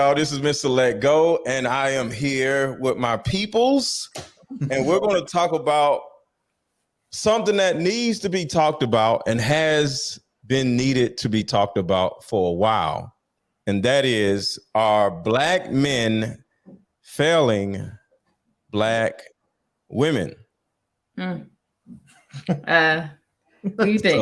This is MrLetGo, and I am here with my peoples, and we're going to talk about something that needs to be talked about and has been needed to be talked about for a while, and that is, are Black men failing Black women? What do you think?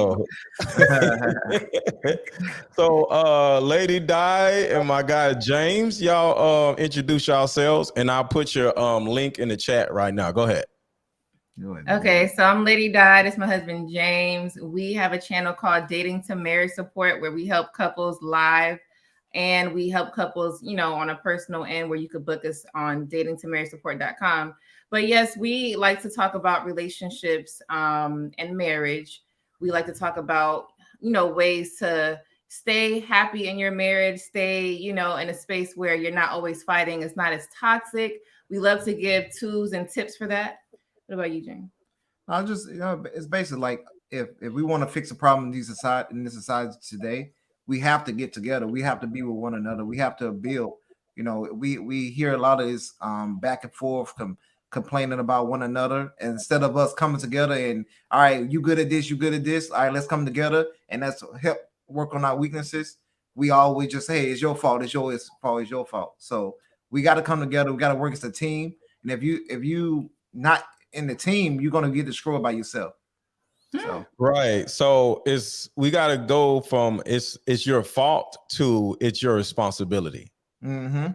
Lady Di and my guy James, y'all introduce yourselves, and I'll put your link in the chat right now. Go ahead. Okay, so I'm Lady Di. This is my husband James. We have a channel called Dating to Marriage Support where we help couples live, and we help couples, on a personal end where you could book us on datingtomarriagesupport.com. But yes, we like to talk about relationships and marriage. We like to talk about, ways to stay happy in your marriage, stay, in a space where you're not always fighting. It's not as toxic. We love to give tools and tips for that. What about you, Jane? I'll just, it's basically like if we want to fix a problem in this society today, we have to get together. We have to be with one another. We have to build. We hear a lot of this back and forth, complaining about one another, and instead of us coming together and, all right, you good at this, you good at this, all right, let's come together and let's help work on our weaknesses. We always just, hey, it's your fault, it's your fault, it's your fault. So we got to come together. We got to work as a team. And if you not in the team, you're going to get destroyed by yourself. So right. So we got to go from it's your fault to it's your responsibility. Mm-hmm.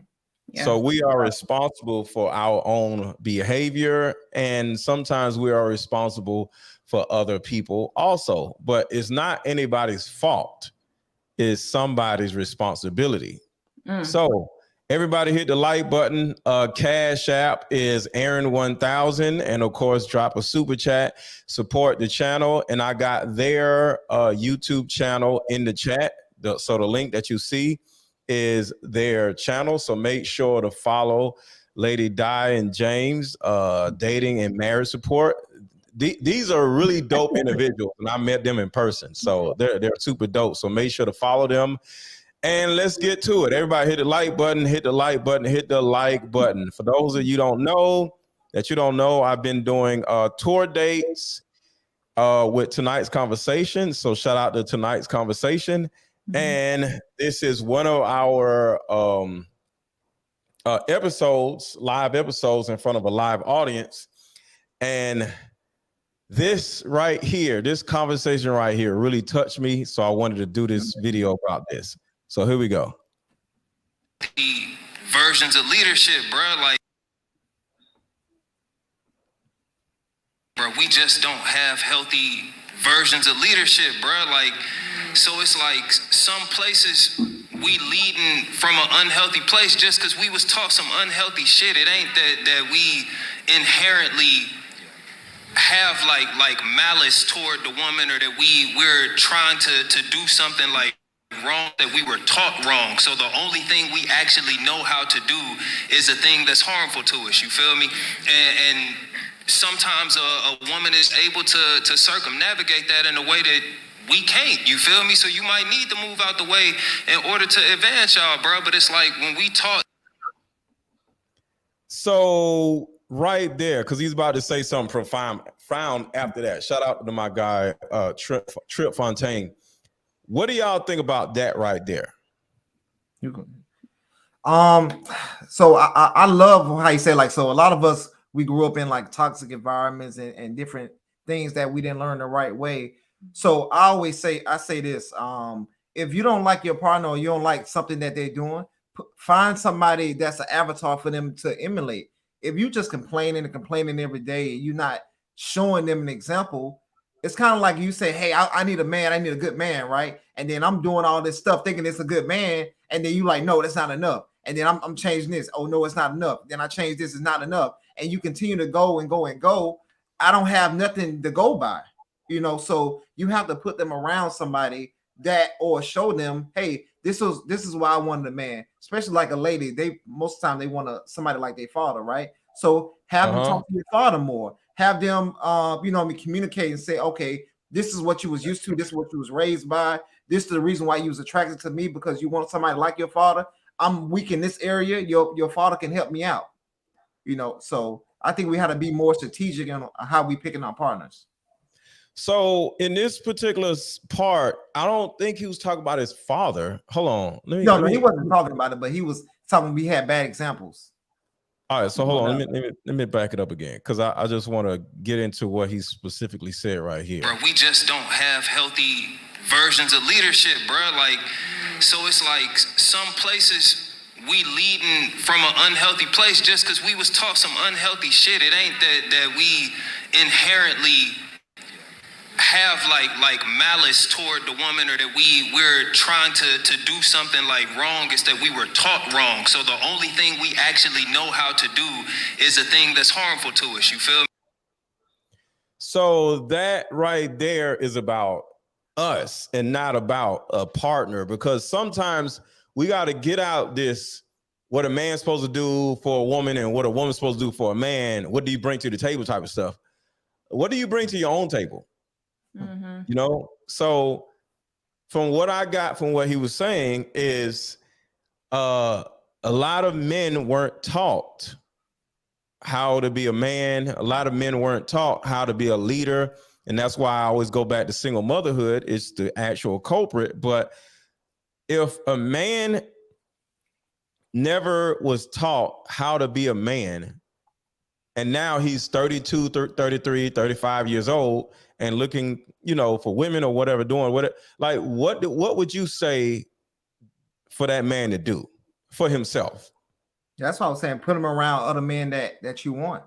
Yeah. So we are responsible for our own behavior, and sometimes we are responsible for other people also, but it's not anybody's fault. It's somebody's responsibility. So everybody hit the like button. Cash App is Aaron1000, and of course drop a super chat, support the channel, and I got their YouTube channel in the chat. So the link that you see is their channel, so make sure to follow Lady Di and James, Dating and Marriage Support. These are really dope individuals, and I met them in person, so they're super dope. So make sure to follow them, and let's get to it. Everybody hit the like button, hit the like button, hit the like button. For those of you don't know, I've been doing tour dates with tonight's conversation. So shout out to tonight's conversation. And this is one of our live episodes in front of a live audience. And this right here, this conversation right here really touched me. So I wanted to do this video about this. So here we go. The versions of leadership, bro, we just don't have healthy versions of leadership, bro. So it's like some places we leading from an unhealthy place just because we was taught some unhealthy shit. It ain't that we inherently have like malice toward the woman, or that we're trying to do something like wrong, that we were taught wrong. So the only thing we actually know how to do is a thing that's harmful to us. You feel me? And sometimes a woman is able to circumnavigate that in a way that we can't, you feel me? So you might need to move out the way in order to advance y'all, bro. But it's like when we talk. So right there, because he's about to say something profound after that. Shout out to my guy, Trip Fontaine. What do y'all think about that right there? So I love how you say, so a lot of us, we grew up in toxic environments and different things that we didn't learn the right way. So I say this, if you don't like your partner, or you don't like something that they're doing, find somebody that's an avatar for them to emulate. If you just complaining every day, you're not showing them an example. It's kind of like you say, hey, I need a man, I need a good man, right? And then I'm doing all this stuff thinking it's a good man, and then you like, no, that's not enough. And then I'm changing this. Oh no, it's not enough. Then I change this, it's not enough. And you continue to go and go and go. I don't have nothing to go by. So you have to put them around somebody that, or show them, hey, this is why I wanted a man, especially like a lady. Most of the time they want somebody like their father, right? So have them talk to your father more. Have them, communicate and say, okay, this is what you was used to. This is what you was raised by. This is the reason why you was attracted to me, because you want somebody like your father. I'm weak in this area. Your father can help me out. You know, so I think we had to be more strategic in how we picking our partners. So in this particular part, I don't think he was talking about his father. Hold on. He wasn't talking about it, but he was talking. We had bad examples. All right, so hold on. Let me back it up again, because I just want to get into what he specifically said right here. Bro, we just don't have healthy versions of leadership, bro. Like, so it's like some places we leading from an unhealthy place just because we was taught some unhealthy shit. It ain't that we inherently have like malice toward the woman, or that we're trying to do something like wrong. It's that we were taught wrong. So the only thing we actually know how to do is a thing that's harmful to us. You feel me? So that right there is about us and not about a partner, because sometimes we got to get out this, what a man's supposed to do for a woman and what a woman's supposed to do for a man. What do you bring to the table type of stuff? What do you bring to your own table? Mm-hmm. You know, so from what I got from what he was saying is a lot of men weren't taught how to be a man. A lot of men weren't taught how to be a leader. And that's why I always go back to single motherhood. It's the actual culprit. But if a man never was taught how to be a man, and now he's 32, 33, 35 years old and looking, you know, for women or whatever, doing whatever, like what would you say for that man to do for himself? That's what I was saying. Put him around other men that you want.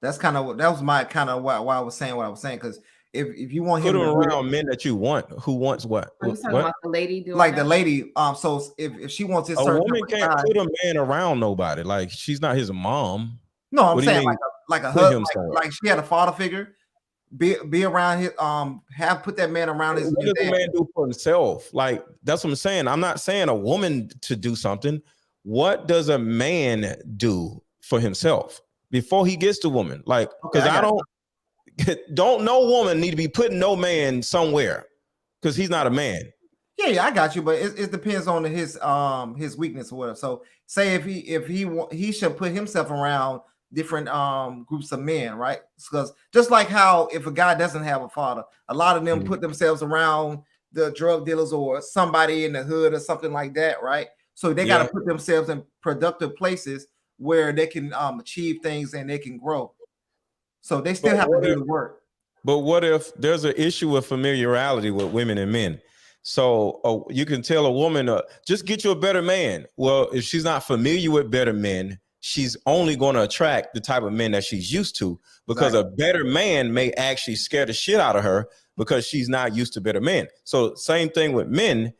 That's kind of that was my kind of why I was saying what I was saying. Because if you want him put him around men that you want, who wants what? Are you talking about the lady doing like that? the lady? So if she wants this, a woman can't put a man around nobody. Like, she's not his mom. No, I'm saying like a husband, like she had a father figure. Be around his put that man around his. What does a man do for himself? Like, that's what I'm saying. I'm not saying a woman to do something. What does a man do for himself before he gets to woman? Like, because I don't no woman need to be putting no man somewhere because he's not a man. Yeah, I got you, but it depends on his weakness or whatever. So say if he should put himself around different groups of men, right? Because just like how if a guy doesn't have a father, a lot of them put themselves around the drug dealers or somebody in the hood or something like that, right? So they got to put themselves in productive places where they can achieve things and they can grow. So they still have to do the work. But what if there's an issue with familiarity with women and men? So you can tell a woman, just get you a better man. Well, if she's not familiar with better men, she's only going to attract the type of men that she's used to, because a better man may actually scare the shit out of her because she's not used to better men. So same thing with men.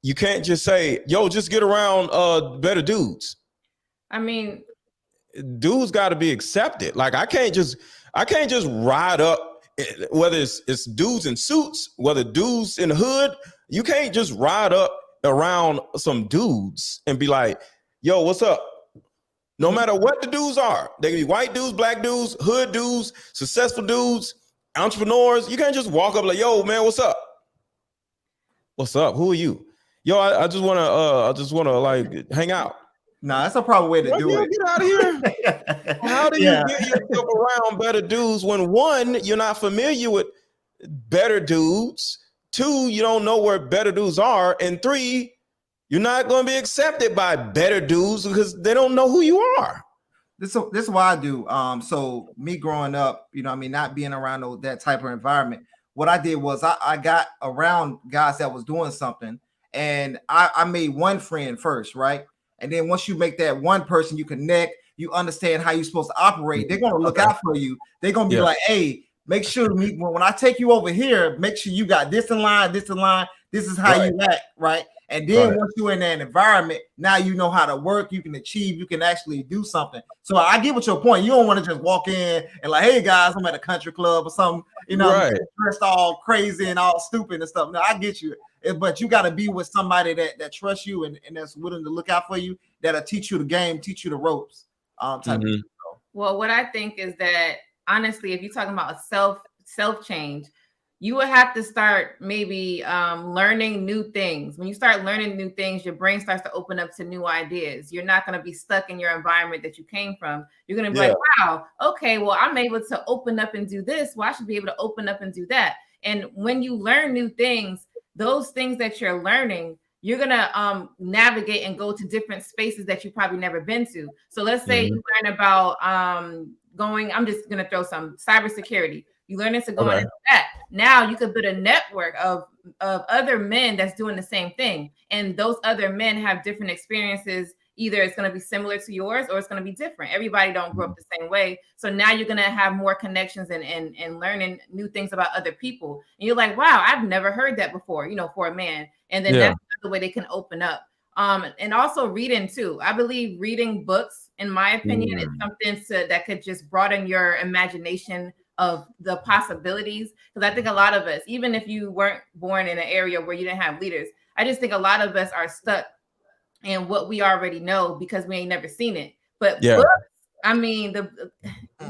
You can't just say, yo, just get around better dudes. I mean, dudes got to be accepted. Like, I can't just ride up, whether it's dudes in suits, whether dudes in the hood. You can't just ride up around some dudes and be like, yo, what's up? No matter what the dudes are, they can be white dudes, black dudes, hood dudes, successful dudes, entrepreneurs. You can't just walk up like, yo, man, what's up? What's up? Who are you? Yo, I just wanna like hang out. No, that's a proper way to do it. Get out of here. How do you get yourself around better dudes when, one, you're not familiar with better dudes, two, you don't know where better dudes are, and three, you're not going to be accepted by better dudes because they don't know who you are. This is what I do. So me growing up, you know, I mean, not being around that type of environment, what I did was I got around guys that was doing something, and I made one friend first, right? And then once you make that one person, you connect, you understand how you're supposed to operate. They're going to look out for you. They're going to be like, hey, make sure when I take you over here, make sure you got this in line, this in line. This is how you act, right? And then once you're in that environment, now you know how to work, you can achieve, you can actually do something. So I get what your point. You don't want to just walk in and like, hey guys, I'm at a country club or something, you know, dressed all crazy and all stupid and stuff. No, I get you. But you got to be with somebody that trusts you and that's willing to look out for you, that'll teach you the game, teach you the ropes. Well, what I think is that honestly, if you're talking about self change, you will have to start maybe learning new things. When you start learning new things, your brain starts to open up to new ideas. You're not going to be stuck in your environment that you came from. You're going to be like, wow, okay, well, I'm able to open up and do this. Well, I should be able to open up and do that. And when you learn new things, those things that you're learning, you're going to navigate and go to different spaces that you've probably never been to. So let's say you learn about I'm just going to throw some cybersecurity. You learn into going into that. Now you could build a network of other men that's doing the same thing. And those other men have different experiences. Either it's going to be similar to yours or it's going to be different. Everybody don't grow up the same way. So now you're going to have more connections and learning new things about other people. And you're like, wow, I've never heard that before, for a man. And then that's the way they can open up. And also reading too. I believe reading books, in my opinion, is something that could just broaden your imagination of the possibilities. Because I think a lot of us, even if you weren't born in an area where you didn't have leaders, I just think a lot of us are stuck in what we already know because we ain't never seen it. But books, I mean,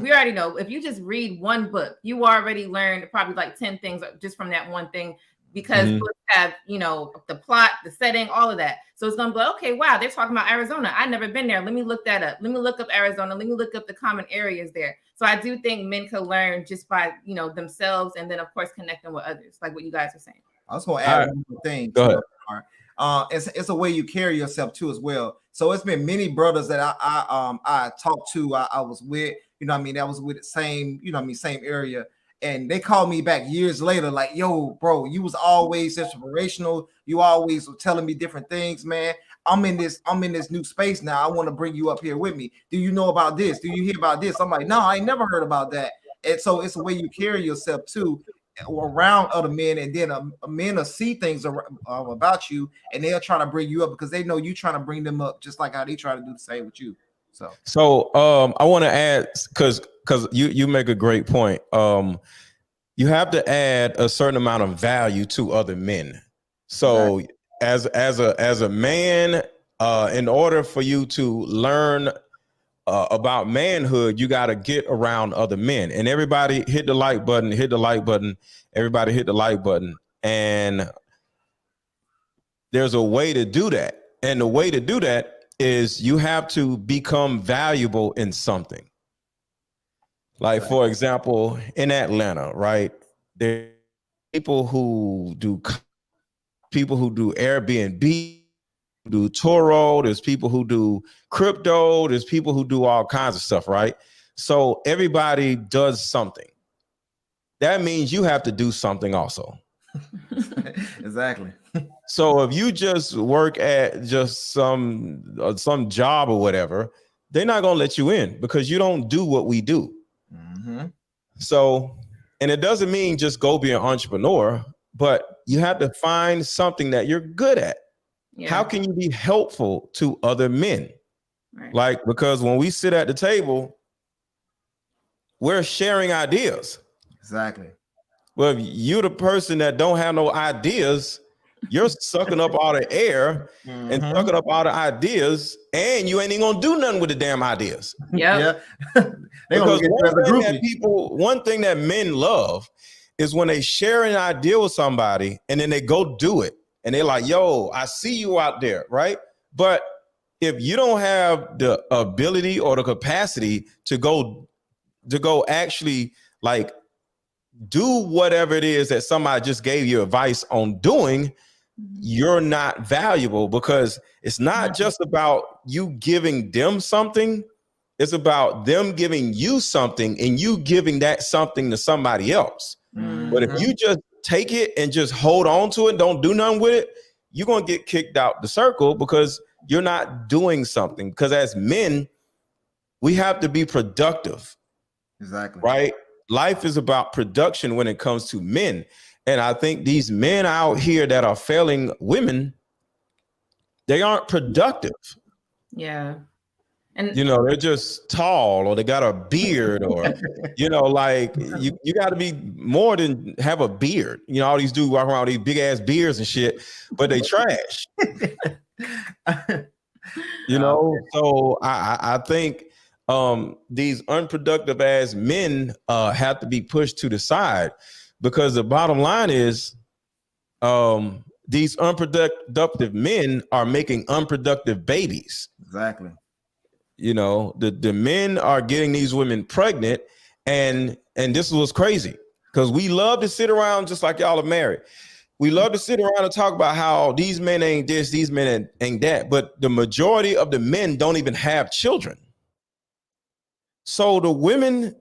we already know if you just read one book, you already learned probably like 10 things just from that one thing, because books have, the plot, the setting, all of that. So it's going to be like, okay, wow, they're talking about Arizona. I've never been there. Let me look that up. Let me look up Arizona. Let me look up the common areas there. So I do think men could learn just by, themselves, and then of course connecting with others, like what you guys are saying. I was going to add one more thing. Go ahead. It's a way you carry yourself too as well. So it's been many brothers that I talked to, I was with, that was with the same, same area. And they called me back years later, like, yo, bro, you was always inspirational. You always were telling me different things, man. I'm in this new space now. I want to bring you up here with me. Do you know about this? Do you hear about this? I'm like, no, I ain't never heard about that. And so it's the way you carry yourself too, around other men, and then men will see things about you, and they'll try to bring you up because they know you trying to bring them up, just like how they try to do the same with you. So I want to add, because you make a great point. You have to add a certain amount of value to other men. So as a man, in order for you to learn about manhood, you got to get around other men. And everybody hit the like button, everybody hit the like button. And there's a way to do that. And the way to do that is you have to become valuable in something. Like, for example, in Atlanta, right? There are people who do Airbnb, do Turo, there's people who do crypto, there's people who do all kinds of stuff, right? So everybody does something. That means you have to do something also. Exactly. So if you just work at just some job or whatever, they're not going to let you in because you don't do what we do. So, and it doesn't mean just go be an entrepreneur, but you have to find something that you're good at. Yeah. How can you be helpful to other men? Right. Like, because when we sit at the table, we're sharing ideas. Exactly. Well, if you're the person that don't have no ideas, you're sucking up all the air and sucking up all the ideas, and you ain't even gonna do nothing with the damn ideas. Yeah. Because one thing that men love is when they share an idea with somebody and then they go do it. And they're like, yo, I see you out there, right? But if you don't have the ability or the capacity to go actually like do whatever it is that somebody just gave you advice on doing, you're not valuable, because it's not just about you giving them something. It's about them giving you something and you giving that something to somebody else. But if you just take it and just hold on to it, don't do nothing with it, you're going to get kicked out the circle because you're not doing something. Because as men, we have to be productive. Exactly. Right? Life is about production when it comes to men. And I think these men out here that are failing women, they aren't productive. Yeah. And they're just tall, or they got a beard, or like you got to be more than have a beard. All these dudes walk around with these big ass beards and shit, but they trash. So I think these unproductive ass men have to be pushed to the side. because the bottom line is these unproductive men are making unproductive babies. Exactly. You know, the men are getting these women pregnant, and this was crazy because we love to sit around just like y'all are married. We love to sit around and talk about how these men ain't this, these men ain't that, but the majority of the men don't even have children. So the men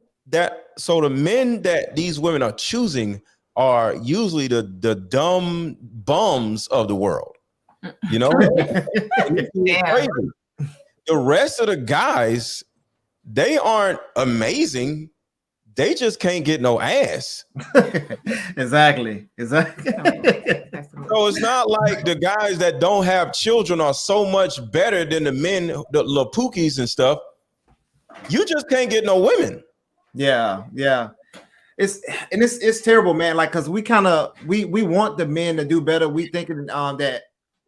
that these women are choosing are usually the dumb bums of the world. You know, Yeah. crazy. The rest of the guys, they aren't amazing. They just can't get no ass. Exactly. So it's not like the guys that don't have children are so much better than the men, the pookies and stuff. You just can't get no women. Yeah. It's terrible, man. Like, cause we want the men to do better. We thinking that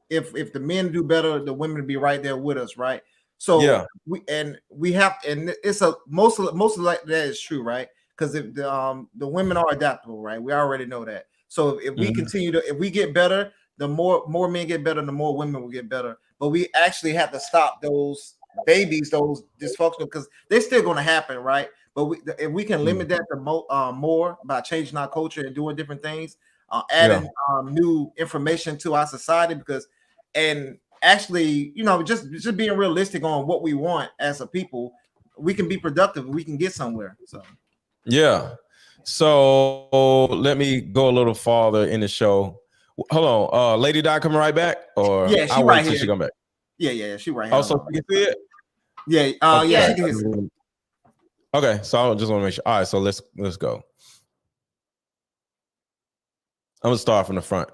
if the men do better, the women will be right there with us, right? So yeah, it's most of like that is true, right? Because if the women are adaptable, right? We already know that. So if we if we get better, the more men get better, the more women will get better. But we actually have to stop those babies, those dysfunctional, because they're still going to happen, right? But if we can limit that to more by changing our culture and doing different things, adding new information to our society, and actually, just being realistic on what we want as a people, we can be productive. We can get somewhere. So, yeah. So let me go a little farther in the show. Hold on, Lady Di coming right back, or yeah, she I'll right wait till here. she come back. Yeah, she right here. Also, you can see it. Yeah, okay. Yeah, she can see it. Okay, so I just want to make sure. All right, so let's go. I'm gonna start from the front.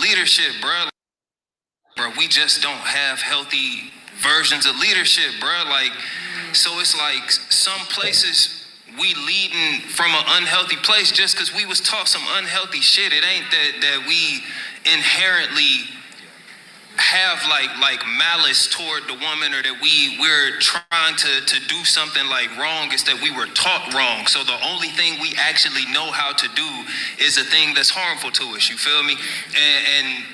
Leadership, bro, we just don't have healthy versions of leadership, bro. Like, so it's like some places we leading from an unhealthy place just because we was taught some unhealthy shit. It ain't that we inherently have like malice toward the woman, or that we're trying to do something like wrong. It's that we were taught wrong. So the only thing we actually know how to do is a thing that's harmful to us. You feel me? And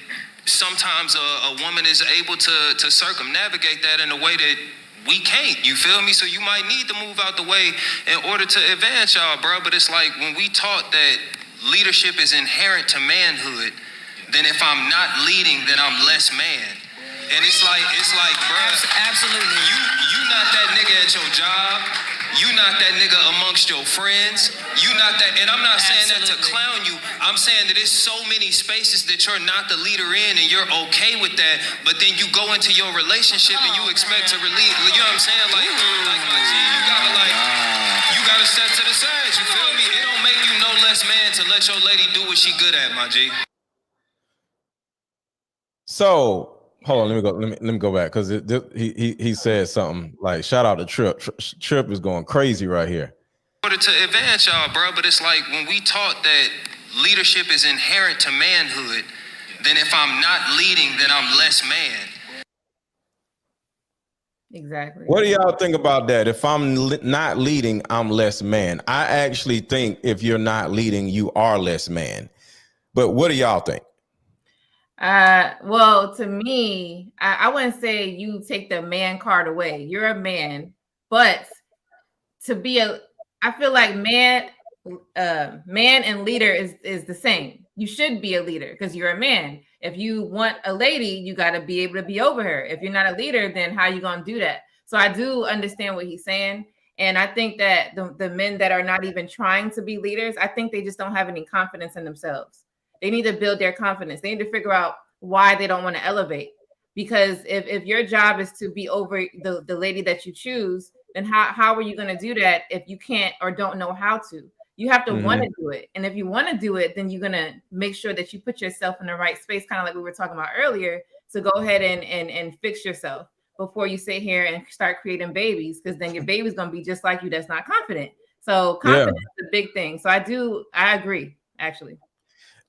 sometimes a woman is able to circumnavigate that in a way that we can't. You feel me? So you might need to move out the way in order to advance y'all, bro. But it's like when we taught that leadership is inherent to manhood, then if I'm not leading, then I'm less man. And it's like, bro, absolutely. You not that nigga at your job. You not that nigga amongst your friends. You not that, and I'm not saying that to clown you. I'm saying that there's so many spaces that you're not the leader in, and you're okay with that. But then you go into your relationship and you expect to relieve. You know what I'm saying? Like my G, you gotta step to the side. You feel me? It don't make you no less man to let your lady do what she good at, my G. So hold on, let me go back, because he said something like, shout out to Trip. Trip is going crazy right here. In order to advance y'all, bro, but it's like when we taught that leadership is inherent to manhood, then if I'm not leading, then I'm less man. Exactly. What do y'all think about that? If I'm not leading, I'm less man. I actually think if you're not leading, you are less man. But what do y'all think? Well, to me, I wouldn't say you take the man card away. You're a man, but I feel like man and leader is the same. You should be a leader because you're a man. If you want a lady, you got to be able to be over her. If you're not a leader, then how are you going to do that? So I do understand what he's saying. And I think that the men that are not even trying to be leaders, I think they just don't have any confidence in themselves. They need to build their confidence. They need to figure out why they don't want to elevate. Because if your job is to be over the lady that you choose, then how are you going to do that if you can't or don't know how to? You have to want to do it. And if you want to do it, then you're going to make sure that you put yourself in the right space, kind of like we were talking about earlier, to go ahead and fix yourself before you sit here and start creating babies, because then your baby's going to be just like you that's not confident. So confidence is a big thing. So I agree, actually.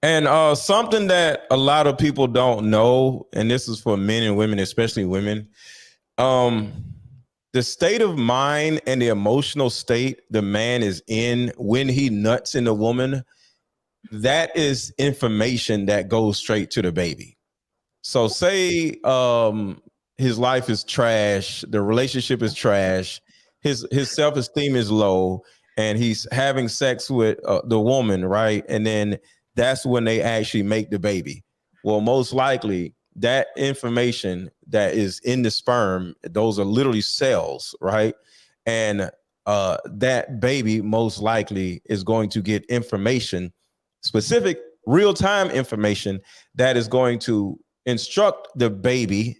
And something that a lot of people don't know, and this is for men and women, especially women, the state of mind and the emotional state the man is in when he nuts in a woman that is information that goes straight to the baby. So say his life is trash, the relationship is trash, his self-esteem is low, and he's having sex with the woman, right? And then that's when they actually make the baby. Well, most likely that information that is in the sperm, those are literally cells, right? And that baby most likely is going to get information, specific real-time information that is going to instruct the baby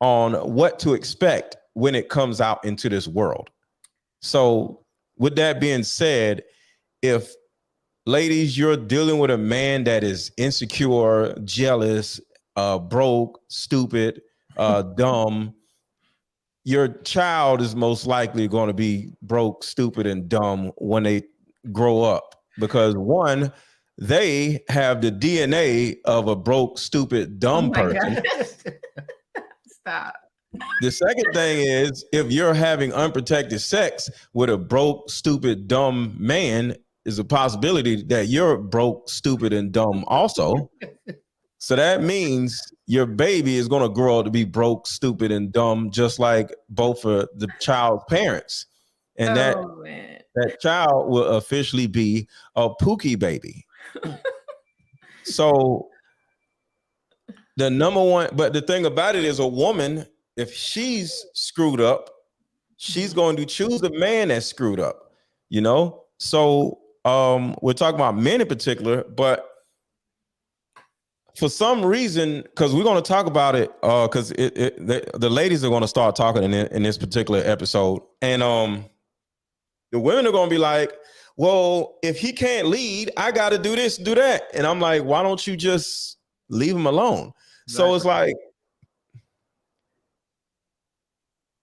on what to expect when it comes out into this world. So with that being said, if ladies, you're dealing with a man that is insecure, jealous, broke, stupid, dumb, your child is most likely going to be broke, stupid, and dumb when they grow up, because one, they have the DNA of a broke, stupid, dumb person. Stop. The second thing is, if you're having unprotected sex with a broke, stupid, dumb man, is a possibility that you're broke, stupid, and dumb also. So that means your baby is going to grow up to be broke, stupid, and dumb, just like both of the child's parents. And that child will officially be a pooky baby. So the number one, but the thing about it is, a woman, if she's screwed up, she's going to choose a man that's screwed up, you know? So we're talking about men in particular, but for some reason, because we're going to talk about it, because the ladies are going to start talking in this particular episode, and the women are going to be like, well, if he can't lead, I got to do this, do that. And I'm like, why don't you just leave him alone? Exactly. So it's like,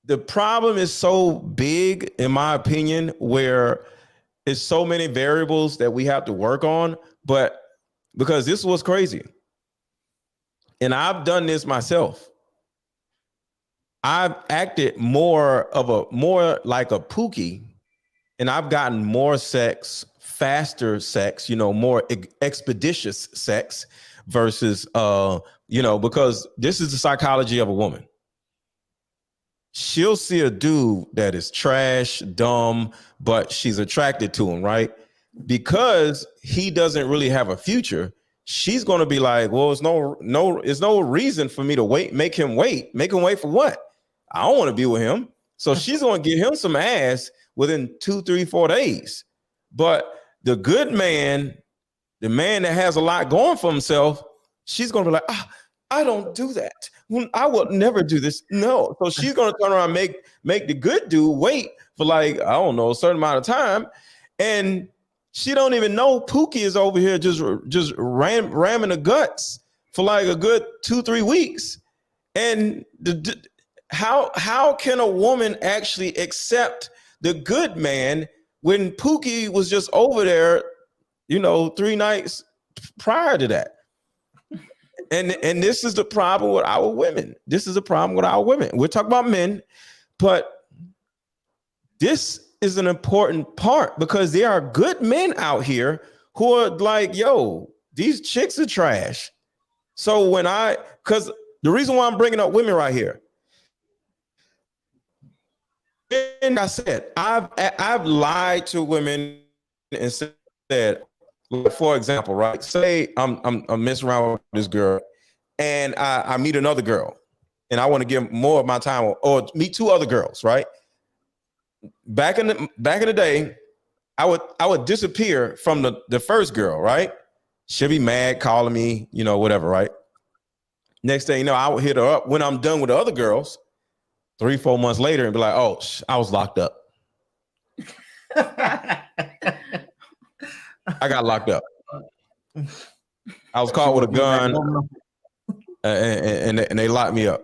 the problem is so big, in my opinion, where it's so many variables that we have to work on. But because this was crazy, and I've done this myself, I've acted more like a pooky, and I've gotten more sex, faster sex, more expeditious sex versus, because this is the psychology of a woman. She'll see a dude that is trash, dumb, but she's attracted to him, right? Because he doesn't really have a future, she's going to be like, well, it's no reason for me to make him wait for what? I don't want to be with him. So she's going to get him some ass within 2, 3, 4 days. But the good man, the man that has a lot going for himself, she's going to be like, I don't do that. I will never do this. No. So she's going to turn around and make the good dude wait for a certain amount of time. And she don't even know Pookie is over here just ramming the guts for like a good 2-3 weeks. And how can a woman actually accept the good man when Pookie was just over there, 3 nights prior to that? And this is the problem with our women. We're talking about men, but this is an important part, because there are good men out here who are like, yo, these chicks are trash. So because the reason why I'm bringing up women right here, and I said, I've lied to women and said, for example, right? Say I'm messing around with this girl, and I meet another girl, and I want to give more of my time, or meet 2 other girls, right? Back in the day, I would disappear from the first girl, right? She'll be mad, calling me, whatever, right? Next thing you know, I would hit her up when I'm done with the other girls, 3-4 months later, and be like, oh, I was locked up. I got locked up. I was caught with a gun, and they locked me up.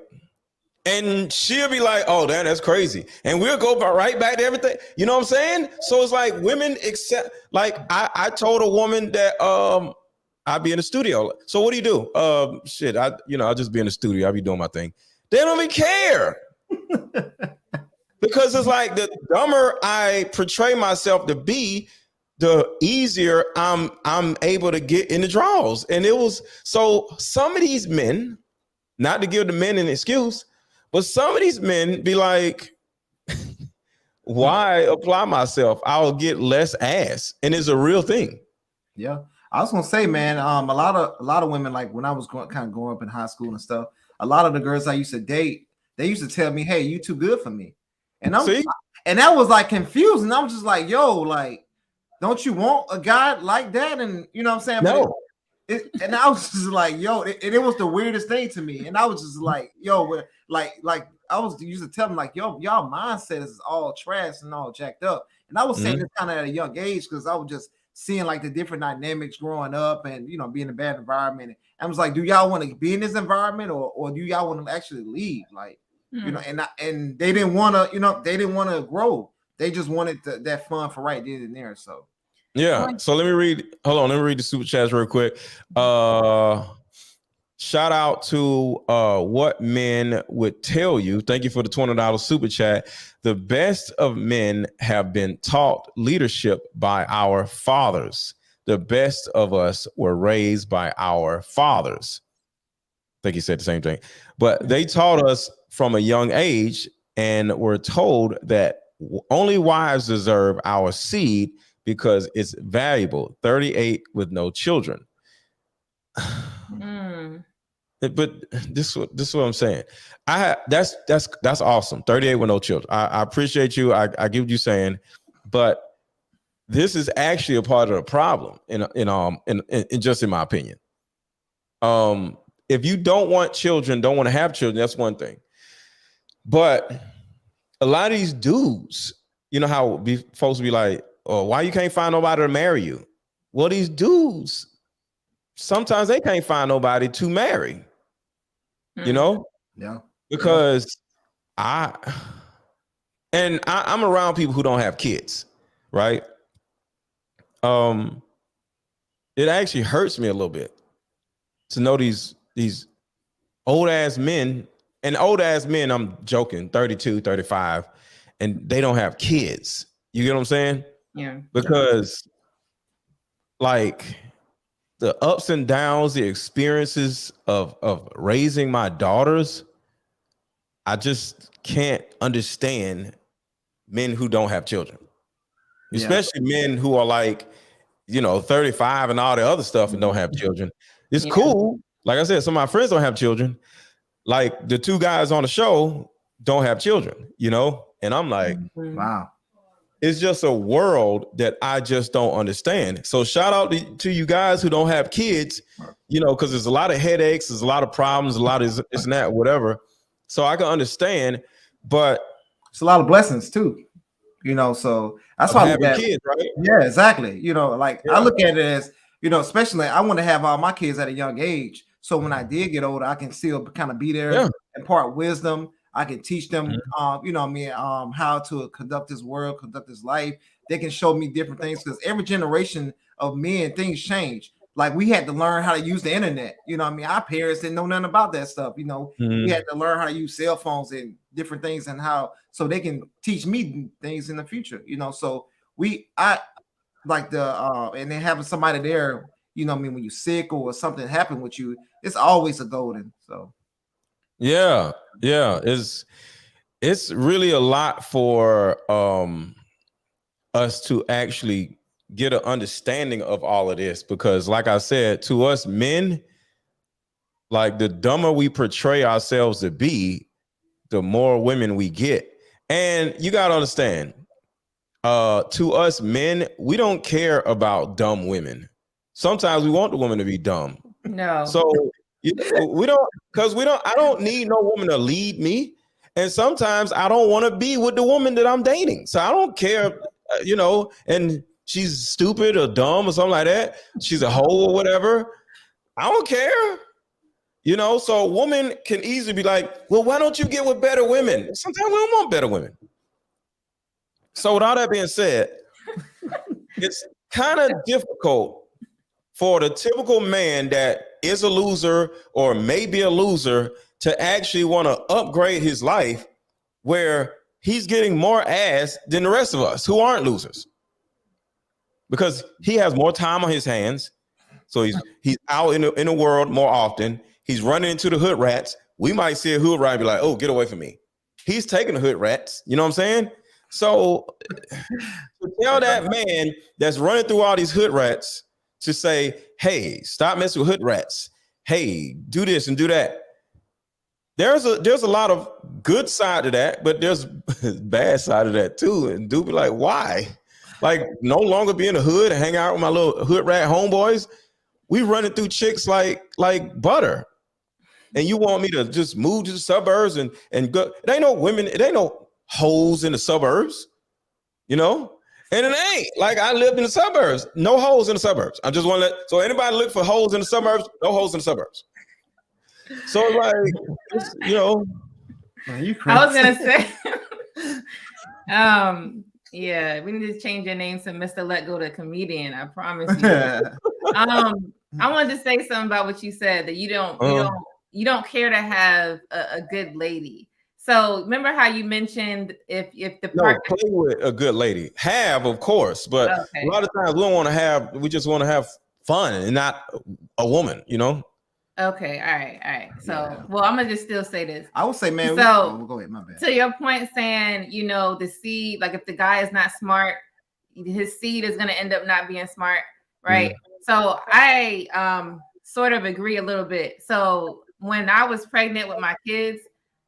And she'll be like, oh, that's crazy. And we'll go right back to everything. You know what I'm saying? So it's like women accept, like I told a woman that I'd be in the studio. So what do you do? I'll just be in the studio. I'll be doing my thing. They don't even care. Because it's like, the dumber I portray myself to be, the easier I'm able to get in the draws. And it was so some of these men, not to give the men an excuse, but some of these men be like, why apply myself? I'll get less ass. And it's a real thing. Yeah. I was gonna say, man, a lot of women, like when I was growing up in high school and stuff, a lot of the girls I used to date, they used to tell me, "Hey, you too good for me," and that was like confusing. I was just like, "Yo, like, don't you want a guy like that?" And you know what I'm saying? No. And I was just like, "Yo," it was the weirdest thing to me, and I was just like, "Yo, like I was used to tell them like, yo, y'all mindset is all trash and all jacked up," and I was saying this kind of at a young age because I was just seeing like the different dynamics growing up and being in a bad environment. And I was like, do y'all want to be in this environment or do y'all want to actually leave? Like, and they didn't want to, they didn't want to grow. They just wanted that fun for right then and there. So yeah. So let me read the super chats real quick. Shout out to What Men Would Tell You. Thank you for the $20 super chat. The best of men have been taught leadership by our fathers. The best of us were raised by our fathers. I think he said the same thing. But they taught us from a young age and were told that only wives deserve our seed because it's valuable. 38 with no children. But this is what I'm saying. That's awesome. 38 with no children. I appreciate you. I get what you're saying, but this is actually a part of the problem. In just in my opinion. If you don't want children, don't want to have children, that's one thing. But a lot of these dudes, you know how folks be like, "Oh, why you can't find nobody to marry you?" Well, these dudes, sometimes they can't find nobody to marry. Yeah, because I'm around people who don't have kids, right? It actually hurts me a little bit to know these old ass men, and old ass men, I'm joking, 32, 35, and they don't have kids. You get what I'm saying? Yeah. Because like the ups and downs, the experiences of raising my daughters, I just can't understand men who don't have children, especially men who are like, 35 and all the other stuff and don't have children. It's cool. Like I said, some of my friends don't have children. Like the two guys on the show don't have children, and I'm like, wow. It's just a world that I just don't understand. So shout out to you guys who don't have kids, because there's a lot of headaches, there's a lot of problems, a lot of this and that, whatever. So I can understand, but it's a lot of blessings too, so that's why having kids, right? Yeah, exactly. I look at it as, especially I want to have all my kids at a young age. So when I did get older, I can still kind of be there, impart wisdom. I can teach them, how to conduct this world, conduct this life. They can show me different things because every generation of men, things change. Like we had to learn how to use the internet. Our parents didn't know nothing about that stuff. We had to learn how to use cell phones and different things and so they can teach me things in the future. So I like and then having somebody there, when you're sick or something happened with you, it's always a golden. So. Yeah. It's really a lot for us to actually get an understanding of all of this, because like I said, to us men, like the dumber we portray ourselves to be, the more women we get. And you got to understand, to us men, we don't care about dumb women. Sometimes we want the woman to be dumb. No. So I don't need no woman to lead me. And sometimes I don't want to be with the woman that I'm dating. So I don't care, and she's stupid or dumb or something like that. She's a hoe or whatever. I don't care. So a woman can easily be like, well, why don't you get with better women? Sometimes we don't want better women. So with all that being said, it's kind of difficult for the typical man that is a loser or maybe a loser to actually want to upgrade his life where he's getting more ass than the rest of us who aren't losers. because he has more time on his hands. So he's out in the world more often. He's running into the hood rats. We might see a hood rat and be like, oh, get away from me. He's taking the hood rats. You know what I'm saying? So to tell that man that's running through all these hood rats to say, hey, stop messing with hood rats. Hey, do this and do that. There's a lot of good side to that, but there's bad side of that too. And dude be like, why? Like no longer be in the hood and hang out with my little hood rat homeboys. We running through chicks like butter. And you want me to just move to the suburbs and go? It ain't no women, it ain't no hoes in the suburbs, you know? And it ain't like I lived in the suburbs. No hoes in the suburbs. I just want to so anybody look for hoes in the suburbs, no hoes in the suburbs. So like, you know. Man, I was gonna say, yeah, we need to change your name to MrLetGo the comedian. I promise you. I wanted to say something about what you said, that you don't care to have a good lady. So remember how you mentioned if the partner play with a good lady, of course, but a lot of times we just want to have fun and not a woman, you know. Okay, all right. So, well, I'm gonna just still say this. I would say, man. So, go ahead. My bad. To your point, saying, you know, the seed, like if the guy is not smart, his seed is gonna end up not being smart, right? So I sort of agree a little bit. So when I was pregnant with my kids,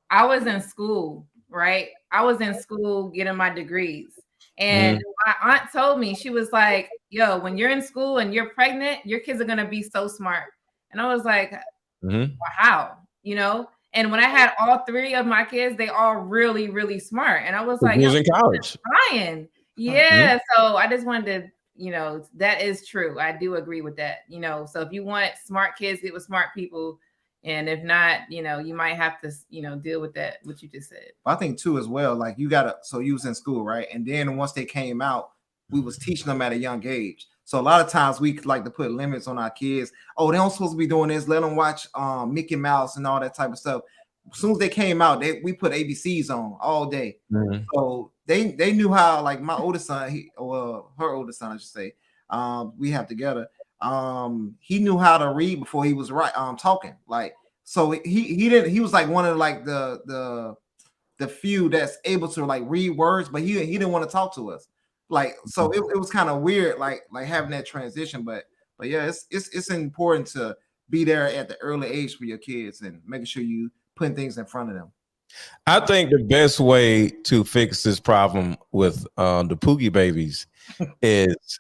I was in school, right? I was in school getting my degrees. And my aunt told me, she was like, yo, when you're in school and you're pregnant, your kids are going to be so smart. And I was like, well, how? You know? And when I had all three of my kids, they all really, really smart. And I was like, he was in college. Trying. Yeah. So I just wanted to, you know, that is true. I do agree with that. You know, so if you want smart kids, get with smart people. And if not, you know, you might have to, you know, deal with that, what you just said. I think too, as well, like you so you was in school, right? And then once they came out, we was teaching them at a young age. So a lot of times we like to put limits on our kids. Oh, they don't supposed to be doing this. Let them watch Mickey Mouse and all that type of stuff. As soon as they came out, we put ABCs on all day. So they knew how, like my oldest son, her oldest son, I should say, we have together. He knew how to read before he was talking. Like, so he was like one of like the few that's able to like read words, but he didn't want to talk to us. Like, so it was kind of weird, like having that transition. But yeah, it's important to be there at the early age for your kids and making sure you putting things in front of them. I think the best way to fix this problem with the pooky babies is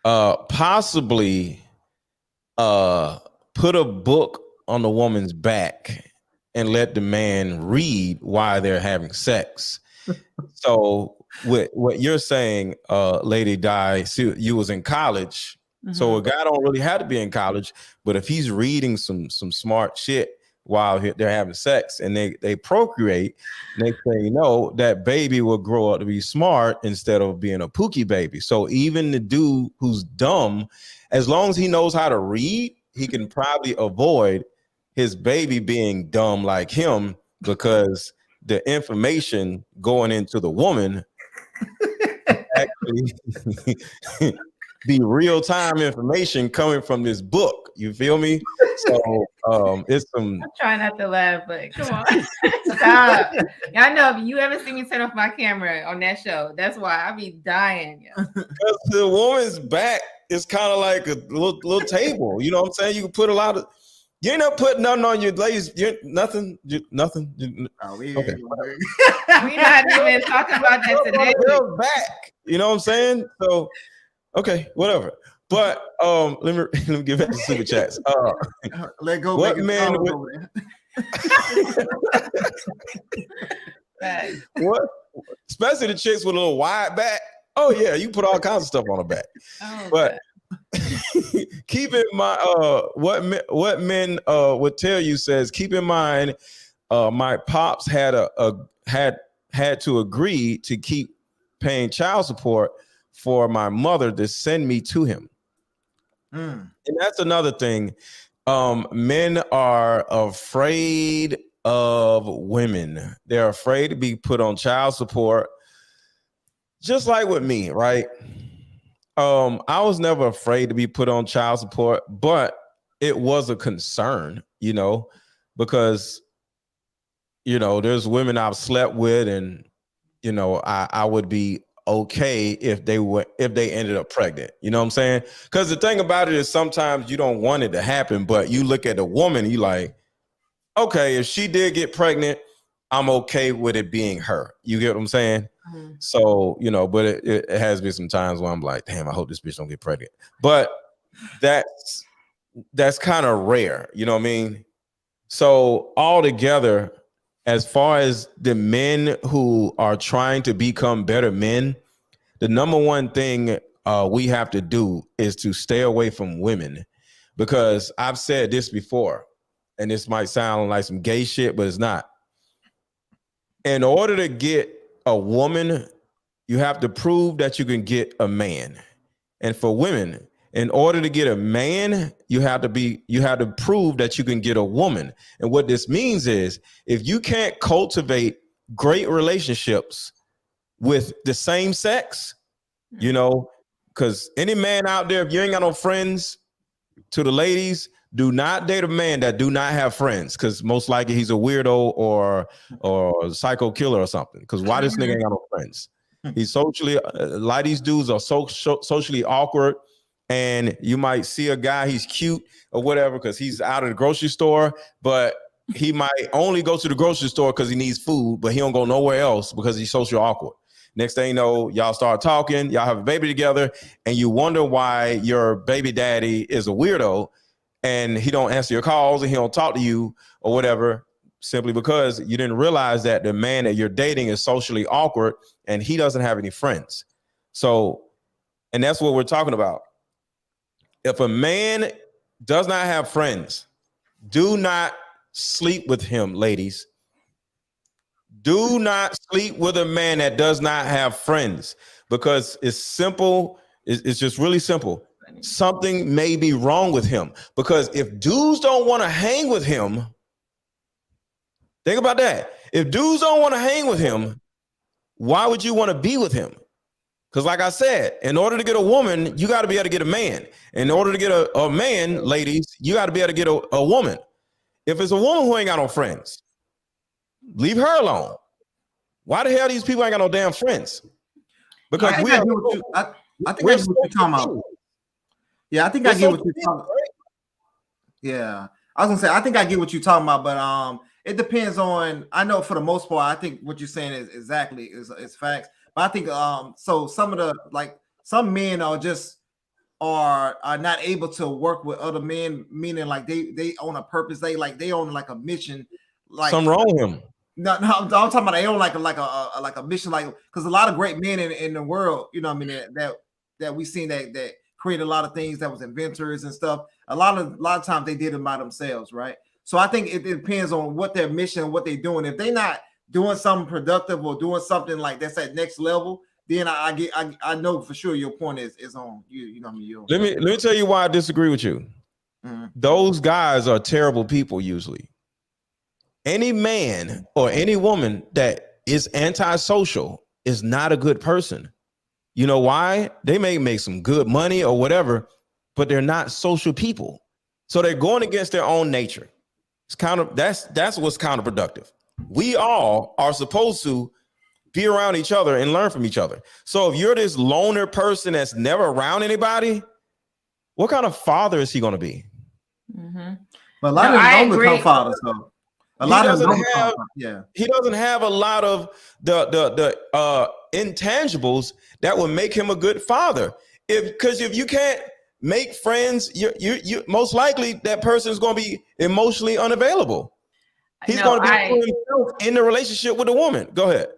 possibly put a book on the woman's back and let the man read while they're having sex. So with what you're saying, Lady Di, you was in college. So a guy don't really have to be in college, but if he's reading some smart shit while they're having sex and they procreate, next thing you know, that baby will grow up to be smart instead of being a pooky baby. So even the dude who's dumb, as long as he knows how to read, he can probably avoid his baby being dumb like him, because the information going into the woman actually be real-time information coming from this book. You feel me? So it's some. I'm trying not to laugh, but come on. Stop. I know if you ever see me turn off my camera on that show, that's why I be dying. Because the woman's back is kind of like a little table. You know what I'm saying? You can put a lot of. You ain't not putting nothing on your ladies. Nothing. Oh, okay. We're not even talking about that today. Girl's back. You know what I'm saying? So, okay, whatever. But let me get back to super chats. Let go. What men? What? Especially the chicks with a little wide back. Oh yeah, you put all kinds of stuff on the back. Oh, but keep in mind what men would tell you says, keep in mind my pops had had to agree to keep paying child support for my mother to send me to him. And that's another thing. Men are afraid of women. They're afraid to be put on child support. Just like with me, right? I was never afraid to be put on child support, but it was a concern, because there's women I've slept with, and I would be okay if they ended up pregnant. You know what I'm saying? Because the thing about it is sometimes you don't want it to happen, but you look at the woman, you like, okay, if she did get pregnant, I'm okay with it being her. You get what I'm saying? Mm-hmm. So, but it has been some times where I'm like, damn, I hope this bitch don't get pregnant. But that's kind of rare. You know what I mean? So altogether, as far as the men who are trying to become better men, the number one thing we have to do is to stay away from women, because I've said this before, and this might sound like some gay shit, but it's not. In order to get a woman, you have to prove that you can get a man. And for women, in order to get a man, you have to prove that you can get a woman. And what this means is, if you can't cultivate great relationships with the same sex, because any man out there, if you ain't got no friends, to the ladies, do not date a man that do not have friends, because most likely he's a weirdo or a psycho killer or something. Because why this nigga ain't got no friends? He's socially, a lot of these dudes are socially awkward, and you might see a guy, he's cute or whatever because he's out of the grocery store, but he might only go to the grocery store because he needs food, but he don't go nowhere else because he's socially awkward. Next thing you know, y'all start talking, y'all have a baby together, and you wonder why your baby daddy is a weirdo and he don't answer your calls and he don't talk to you or whatever, simply because you didn't realize that the man that you're dating is socially awkward and he doesn't have any friends. So, and that's what we're talking about. If a man does not have friends, do not sleep with him, ladies. Do not sleep with a man that does not have friends, because it's simple. It's just really simple. Something may be wrong with him, because if dudes don't want to hang with him, think about that. If dudes don't want to hang with him, why would you want to be with him? Because like I said, in order to get a woman, you got to be able to get a man. In order to get a man, ladies, you got to be able to get a woman. If it's a woman who ain't got no friends, leave her alone. Why the hell these people ain't got no damn friends? Because I think I get what you're talking about. Yeah, I think I get what you're talking about. Yeah, I was gonna say I think I get what you're talking about, but it depends on. I know for the most part, I think what you're saying is exactly is facts. But I think so some of the some men are not able to work with other men, meaning like they own a purpose, they own like a mission. Like something wrong with him. No, I'm talking about they own like a mission, because a lot of great men in the world, you know what I mean, that we seen that created a lot of things, that was inventors and stuff. A lot of times they did it by themselves, right? So I think it depends on what their mission, what they're doing. If they're not doing something productive or doing something like that's at next level, then I know for sure your point is on you. You know what I mean? Let me tell you why I disagree with you. Mm-hmm. Those guys are terrible people usually. Any man or any woman that is antisocial is not a good person. You know why? They may make some good money or whatever, but they're not social people. So they're going against their own nature. That's what's counterproductive. We all are supposed to be around each other and learn from each other. So if you're this loner person that's never around anybody, what kind of father is he going to be? Mm-hmm. But a lot of them don't become fathers, though. He doesn't have a lot of the intangibles that would make him a good father. Because if you can't make friends, you most likely that person is going to be emotionally unavailable. He's going to be in the relationship with a woman. Go ahead.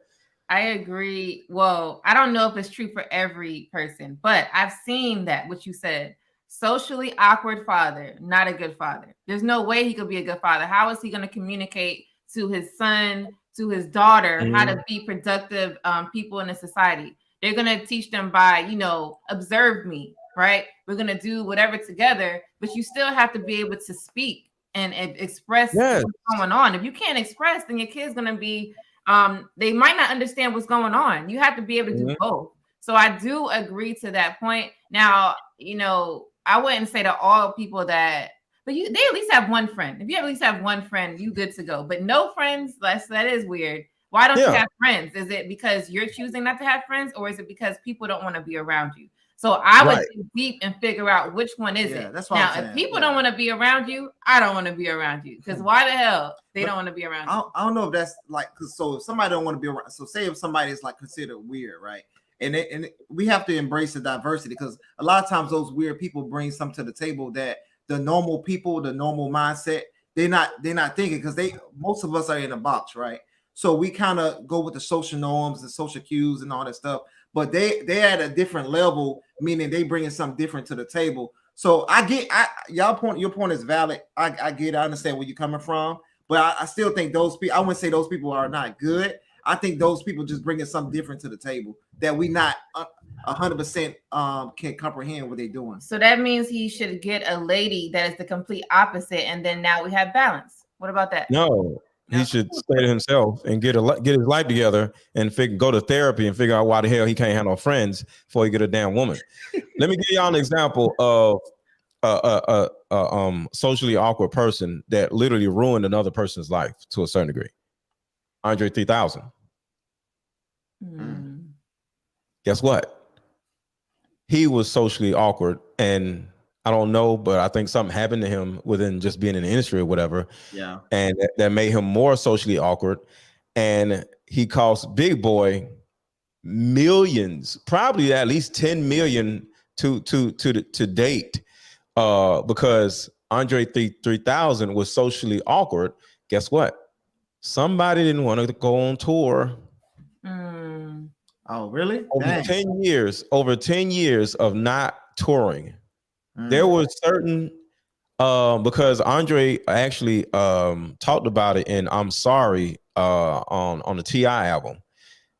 I agree. Well, I don't know if it's true for every person, but I've seen that what you said. Socially awkward father, not a good father. There's no way he could be a good father. How is he going to communicate to his son, to his daughter, how to be productive people in a society? They're going to teach them by, observe me, right? We're going to do whatever together, but you still have to be able to speak and express what's going on. If you can't express, then your kid's going to be, they might not understand what's going on. You have to be able to do both. So I do agree to that point. Now, I wouldn't say that all people that, but they at least have one friend. If you at least have one friend, you good to go. But no friends, that is weird. Why don't you have friends? Is it because you're choosing not to have friends, or is it because people don't want to be around you? So I would dig deep and figure out which one is it. That's what now, I'm saying. If people don't want to be around you, I don't want to be around you. Because why the hell they don't want to be around you? I don't know if that's like, so if somebody don't want to be around, so say if somebody is like considered weird, right? And we have to embrace the diversity, because a lot of times those weird people bring something to the table that the normal people, the normal mindset, they're not thinking, because most of us are in a box, right? So we kind of go with the social norms and social cues and all that stuff, but they at a different level, meaning they bringing something different to the table. So your point is valid. I get it. I understand where you're coming from, but I still think those people, I wouldn't say those people are not good. I think those people just bringing something different to the table that we not 100% can comprehend what they're doing. So that means he should get a lady that is the complete opposite, and then now we have balance. What about that? No. He should stay to himself and get his life together and go to therapy and figure out why the hell he can't have no friends before he get a damn woman. Let me give y'all an example of socially awkward person that literally ruined another person's life to a certain degree. Andre 3000. Guess what? He was socially awkward, and I don't know, but I think something happened to him within just being in the industry or whatever. Yeah. And that made him more socially awkward. And he cost Big Boy millions, probably at least 10 million to date, because Andre 3000 was socially awkward. Guess what? Somebody didn't want to go on tour. Oh, really? Over 10 years of not touring. There was certain because Andre actually talked about it in I'm Sorry on the T.I. album.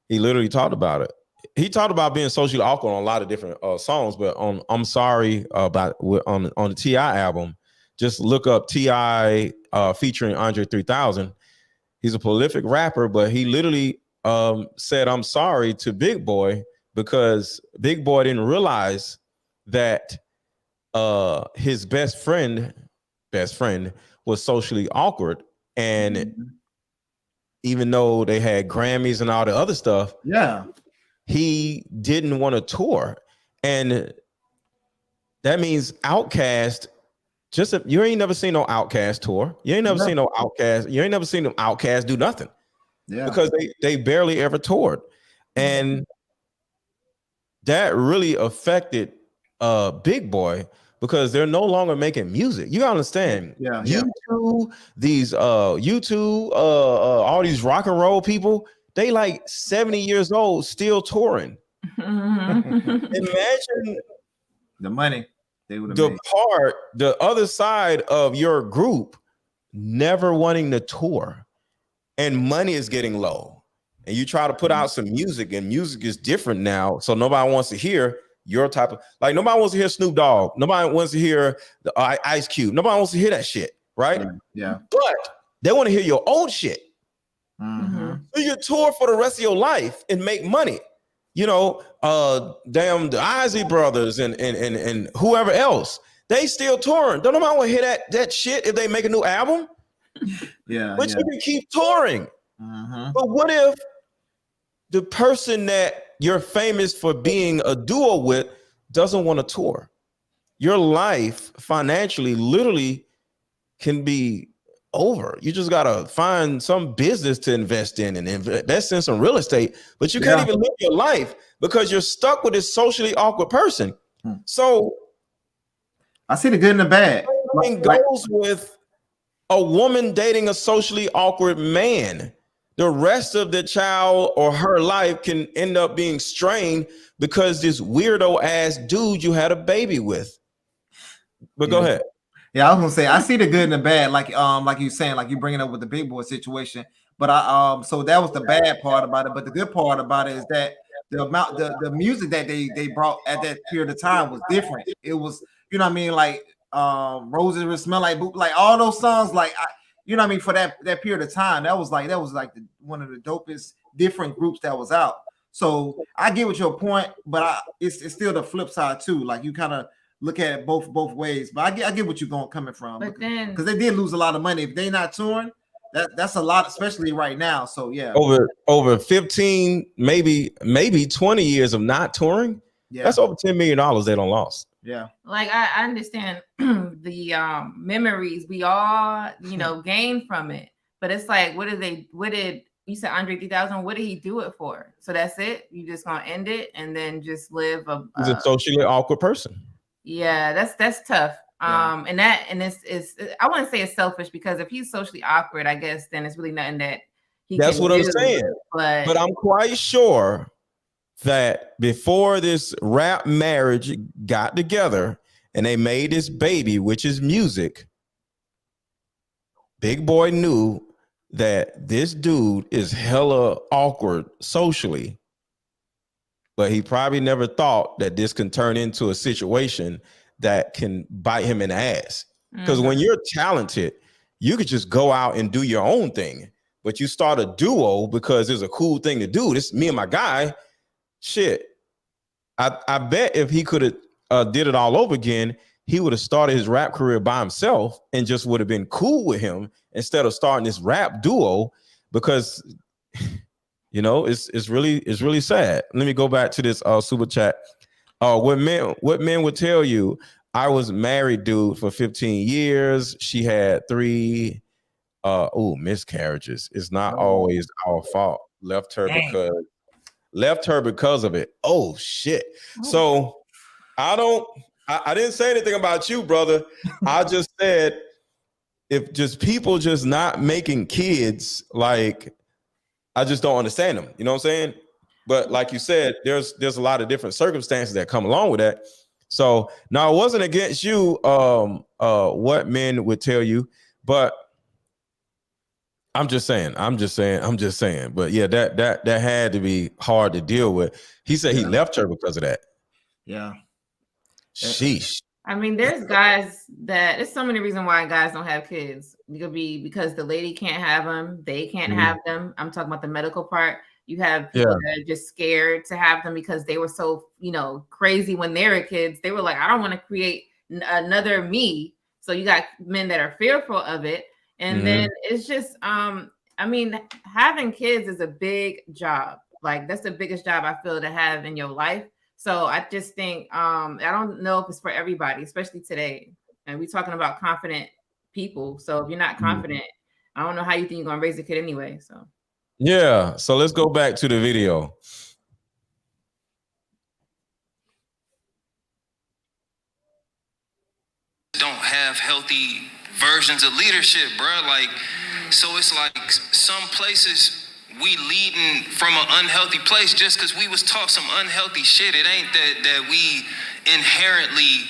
He literally talked about it. He talked about being socially awkward on a lot of different songs, but on I'm Sorry on the T.I. album, just look up T.I. Featuring Andre 3000. He's a prolific rapper, but he literally said I'm sorry to Big Boy because Big Boy didn't realize that his best friend was socially awkward, and even though they had Grammys and all the other stuff, he didn't want to tour. And that means Outkast, you ain't never seen no Outkast tour. You ain't never seen no Outkast. You ain't never seen them Outkast do nothing. Because they barely ever toured. And that really affected Big Boy, because they're no longer making music. You gotta understand. YouTube, all these rock and roll people, they like 70 years old, still touring. Imagine the money they would have made. The other side of your group never wanting to tour, and money is getting low, and you try to put out some music, and music is different now, so nobody wants to hear your type of, like, nobody wants to hear Snoop Dogg, nobody wants to hear the Ice Cube, nobody wants to hear that shit, right? But they want to hear your old shit. So you tour for the rest of your life and make money. Damn the Isley Brothers and whoever else, they still touring. Don't nobody want to hear that shit if they make a new album. But you can keep touring. But what if the person that you're famous for being a duo with doesn't want to tour? Your life financially literally can be over. You just gotta find some business to invest in and invest in some real estate, but you can't even live your life because you're stuck with this socially awkward person. So I see the good and the bad. Goes with a woman dating a socially awkward man. The rest of the child or her life can end up being strained because this weirdo ass dude you had a baby with. But go ahead. Yeah, I was gonna say I see the good and the bad, like you saying, like you bringing up with the Big Boy situation. But so that was the bad part about it. But the good part about it is that the music that they brought at that period of time was different. It was, you know what I mean, like Roses Will Smell Like Boop, like all those songs, like you know what I mean, for that period of time, that was like one of the dopest different groups that was out. So I get what your point, but it's still the flip side too. Like you kind of look at it both ways. But I get what you're coming from. But then, because they did lose a lot of money. If they not touring, that's a lot, especially right now. So yeah, over 15, maybe 20 years of not touring. Yeah, that's over $10 million they don't lost. Yeah, like I understand the memories we all gain from it, but it's like, what did you said Andre 3000? What did he do it for? So that's it. You just gonna end it and then just live He's a socially awkward person. Yeah, that's tough. Yeah. And it's I wouldn't say it's selfish, because if he's socially awkward, I guess then it's really nothing that he That's can what do, I'm saying. But I'm quite sure that before this rap marriage got together and they made this baby, which is music, Big Boy knew that this dude is hella awkward socially, but he probably never thought that this can turn into a situation that can bite him in the ass. Because when you're talented, you could just go out and do your own thing, but you start a duo because it's a cool thing to do. This is me and my guy. Shit, I bet if he could have did it all over again, he would have started his rap career by himself and just would have been cool with him instead of starting this rap duo. Because it's really sad. Let me go back to this super chat. What men would tell you: I was married, dude, for 15 years. She had 3 miscarriages. It's not always our fault. Left her because of it. Oh shit. So I didn't say anything about you, brother. I just said, if just people just not making kids, like, I just don't understand them. You know what I'm saying? But like you said, there's a lot of different circumstances that come along with that. So now, it wasn't against you, what men would tell you, but I'm just saying. But yeah, that had to be hard to deal with. He said he left her because of that. Yeah. Sheesh. I mean, there's so many reasons why guys don't have kids. It could be because the lady can't have them, they can't have them. I'm talking about the medical part. You have people that are just scared to have them because they were so, crazy when they were kids. They were like, I don't want to create another me. So you got men that are fearful of it. And then it's just, having kids is a big job. Like, that's the biggest job I feel to have in your life. So I just think, I don't know if it's for everybody, especially today. And we're talking about confident people. So if you're not confident, I don't know how you think you're going to raise a kid anyway. So. Yeah. So let's go back to the video. Don't have healthy versions of leadership, bro. Like, so it's like some places we leading from an unhealthy place just because we was taught some unhealthy shit. It ain't that we inherently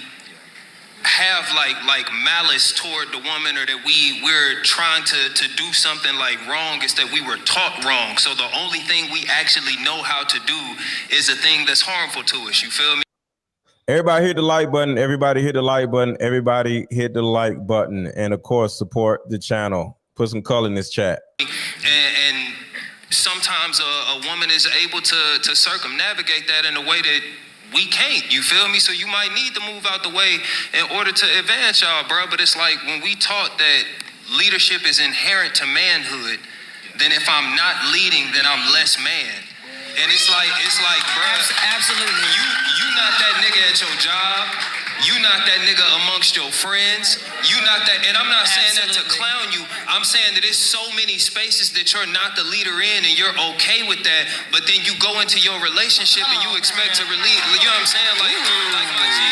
have like malice toward the woman, or that we're trying to do something like wrong. It's that we were taught wrong. So the only thing we actually know how to do is a thing that's harmful to us. You feel me? Everybody hit the like button. Everybody hit the like button. Everybody hit the like button. And of course, support the channel. Put some color in this chat. And sometimes a woman is able to circumnavigate that in a way that we can't. You feel me? So you might need to move out the way in order to advance y'all, bro. But it's like, when we taught that leadership is inherent to manhood, then if I'm not leading, then I'm less man. And it's like, bro, absolutely. You not that nigga at your job. You not that nigga amongst your friends. You not that, and I'm not saying that to clown you. I'm saying that there's so many spaces that you're not the leader in, and you're okay with that. But then you go into your relationship and you expect to relieve. You know what I'm saying? Like my G,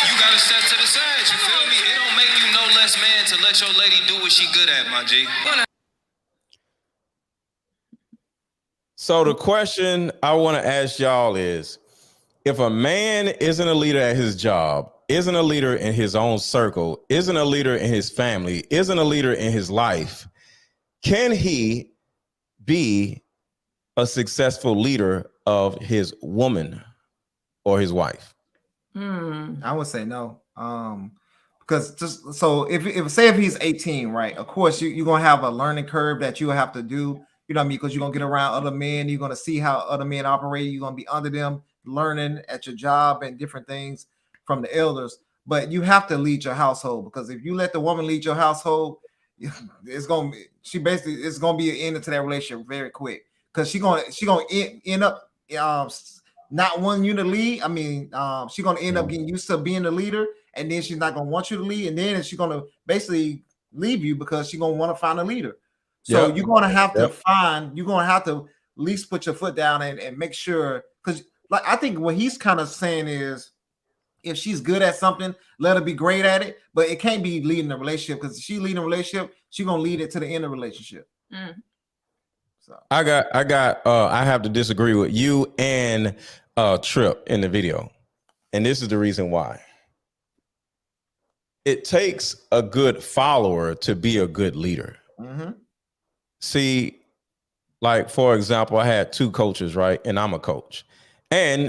you gotta step to the side. You feel me? It don't make you no less man to let your lady do what she good at, my G. So the question I want to ask y'all is, if a man isn't a leader at his job, isn't a leader in his own circle, isn't a leader in his family, isn't a leader in his life, can he be a successful leader of his woman or his wife? I would say no. Because just so if he's 18, right? Of course, you're gonna have a learning curve that you have to do You know what I mean? Because you're gonna get around other men, you're gonna see how other men operate, you're gonna be under them, learning at your job and different things from the elders. But you have to lead your household, because if you let the woman lead your household, it's gonna be, it's gonna be an end to that relationship very quick, because she gonna end up not wanting you to lead. I mean, she's gonna end up getting used to being the leader, and then she's not gonna want you to lead, and then she's gonna basically leave you because she's gonna want to find a leader. So you're gonna have to at least put your foot down and make sure, because like I think what he's kind of saying is, if she's good at something, let her be great at it, but it can't be leading the relationship, because if she leading a relationship, she's gonna lead it to the end of the relationship. So I have to disagree with you and Trip in the video, and this is the reason why. It takes a good follower to be a good leader. See, like for example, I had 2 coaches, right? And I'm a coach. And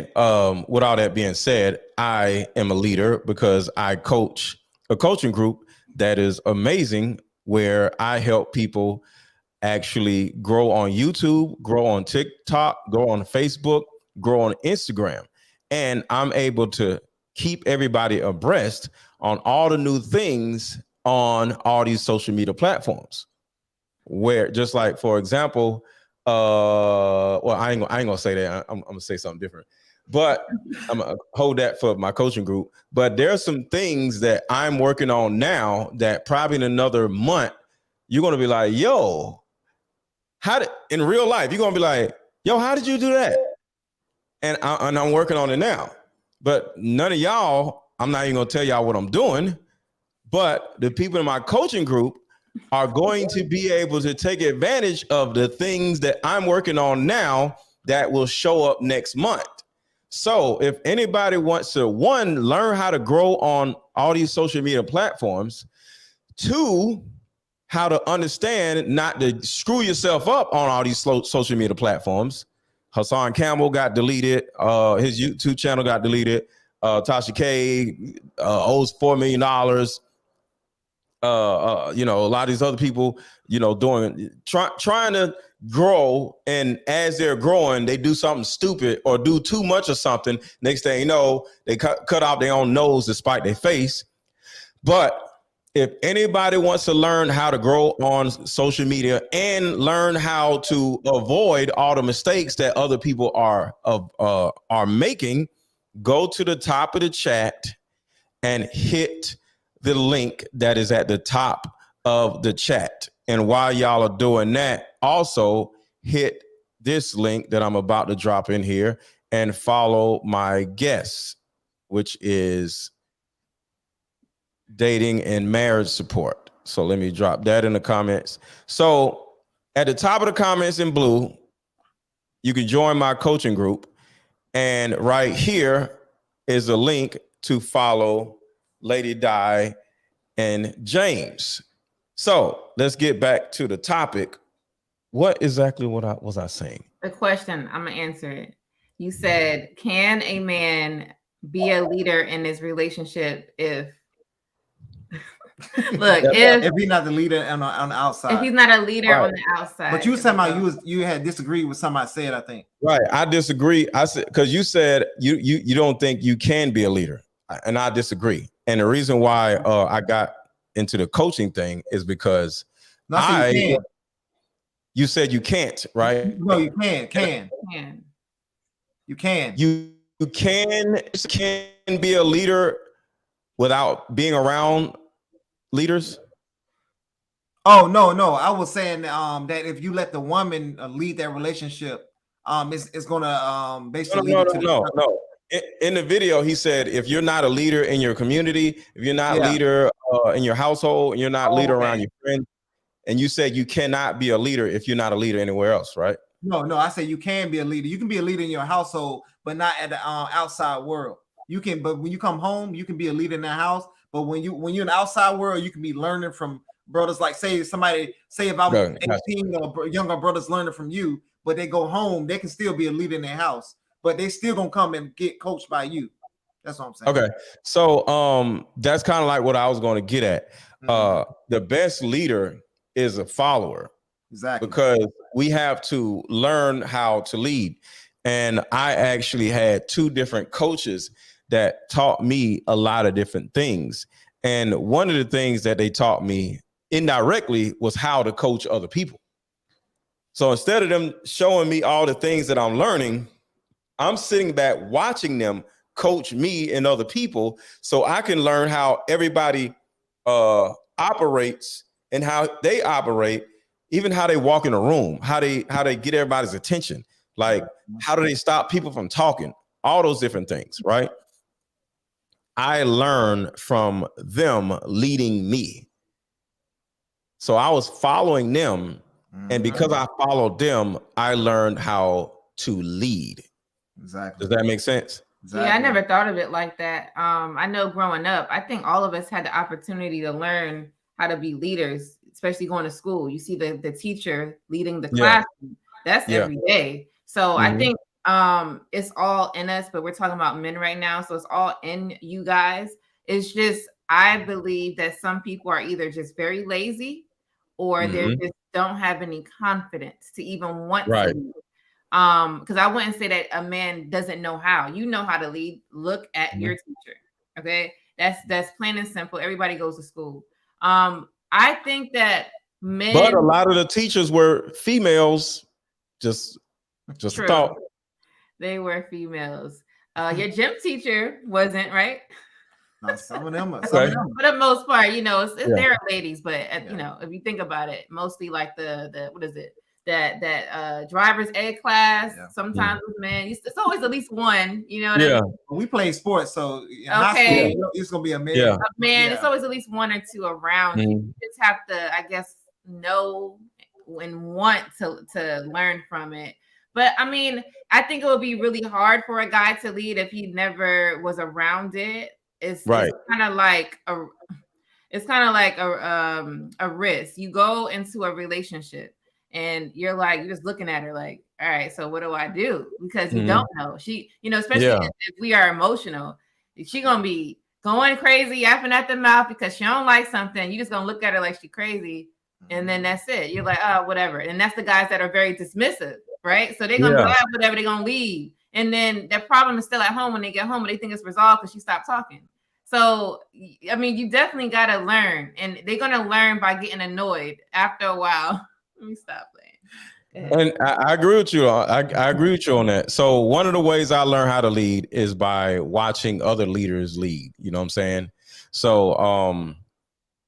with all that being said, I am a leader because I coach a coaching group that is amazing, where I help people actually grow on YouTube, grow on TikTok, grow on Facebook, grow on Instagram. And I'm able to keep everybody abreast on all the new things on all these social media platforms. Where, just like, for example, well, I ain't gonna say that. I'm gonna say something different, but I'm gonna hold that for my coaching group. But there's some things that I'm working on now that probably in another month, you're gonna be like, yo, in real life, you're gonna be like, yo, how did you do that? And I'm working on it now. But none of y'all, I'm not even gonna tell y'all what I'm doing, but the people in my coaching group are going to be able to take advantage of the things that I'm working on now that will show up next month. So if anybody wants to, 1, learn how to grow on all these social media platforms, 2, how to understand not to screw yourself up on all these social media platforms. Hassan Campbell got deleted. His YouTube channel got deleted. Tasha K owes $4 million. You know, a lot of these other people, you know, trying to grow, and as they're growing, they do something stupid or do too much of something. Next thing you know, they cut off their own nose to spite their face. But if anybody wants to learn how to grow on social media and learn how to avoid all the mistakes that other people are making, go to the top of the chat and hit the link that is at the top of the chat. And while y'all are doing that, also hit this link that I'm about to drop in here and follow my guest, which is dating and marriage support. So let me drop that in the comments. So at the top of the comments in blue, you can join my coaching group. And right here is a link to follow Lady Di and James. So let's get back to the topic. What exactly was I saying? The question, I'm gonna answer it. You said, can a man be a leader in this relationship if if he's not the leader on the outside? If he's not a leader on the outside. But you were saying about you had disagreed with something I said, I think. Right. I disagree. I said, because you said you don't think you can be a leader. And I disagree. And the reason why I got into the coaching thing is because you said you can't, right? No, you can. You can. You can be a leader without being around leaders. Oh, no. I was saying that if you let the woman lead that relationship, it's gonna basically no. In the video, he said, if you're not a leader in your community, if you're not a leader in your household, and you're not a leader around your friends, and you said you cannot be a leader if you're not a leader anywhere else, right? No, I say you can be a leader. You can be a leader in your household, but not at the outside world. You can, but when you come home, you can be a leader in that house. But when you're in the outside world, you can be learning from brothers. Like say if I'm 18, younger brothers learning from you, but they go home, they can still be a leader in their house, but they still gonna come and get coached by you. That's what I'm saying. Okay, so that's kind of like what I was going to get at. The best leader is a follower. Exactly. Because we have to learn how to lead. And I actually had 2 different coaches that taught me a lot of different things. And one of the things that they taught me indirectly was how to coach other people. So instead of them showing me all the things that I'm learning, I'm sitting back watching them coach me and other people so I can learn how everybody operates and how they operate, even how they walk in a room, how they get everybody's attention, like how do they stop people from talking, all those different things, right? I learned from them leading me. So I was following them, and because I followed them, I learned how to lead. Exactly. Does that make sense? Exactly. Yeah, I never thought of it like that. I know growing up, I think all of us had the opportunity to learn how to be leaders, especially going to school. You see the teacher leading the classroom. That's every day. So I think it's all in us, but we're talking about men right now. So it's all in you guys. It's just, I believe that some people are either just very lazy or they just don't have any confidence to even want to lead. Because I wouldn't say that a man doesn't know how. You know how to lead. Look at your teacher. Okay. That's plain and simple. Everybody goes to school. I think that men, but a lot of the teachers were females. Just a thought. They were females. Your gym teacher wasn't, right? No, some of them. For the most part, you know, there are ladies, but you know, if you think about it, mostly like the what is it? That driver's ed class. Sometimes with men, it's always at least one. You know what I mean? We play sports, so okay, school, it's gonna be a man. A man. It's always at least 1 or 2 around. You just have to, I guess, know and want to learn from it. But I mean, I think it would be really hard for a guy to lead if he never was around it. It's kind of like a risk. You go into a relationship and you're just looking at her like, all right, so what do I do? Because you don't know. She, you know, especially if we are emotional, she gonna be going crazy, yapping at the mouth because she don't like something. You just gonna look at her like she crazy, and then that's it. You're like, oh, whatever. And that's the guys that are very dismissive, right? So they're gonna be whatever, they're gonna leave. And then their problem is still at home when they get home, and they think it's resolved because she stopped talking. So, I mean, you definitely got to learn, and they're going to learn by getting annoyed after a while. Let me stop playing. And I agree with you. I agree with you on that. So one of the ways I learn how to lead is by watching other leaders lead. You know what I'm saying? So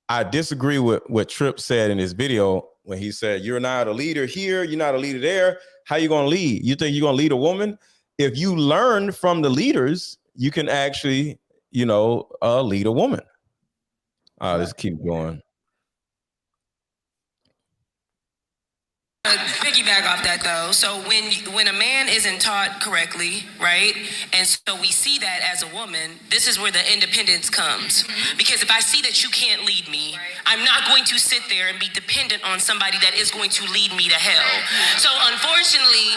I disagree with what Tripp said in his video when he said, you're not a leader here, you're not a leader there. How you going to lead? You think you're going to lead a woman? If you learn from the leaders, you can actually, you know, lead a woman. Let's keep going. Piggyback off that though. So when a man isn't taught correctly, right? And so we see that as a woman, this is where the independence comes. Because if I see that you can't lead me, I'm not going to sit there and be dependent on somebody that is going to lead me to hell. So unfortunately,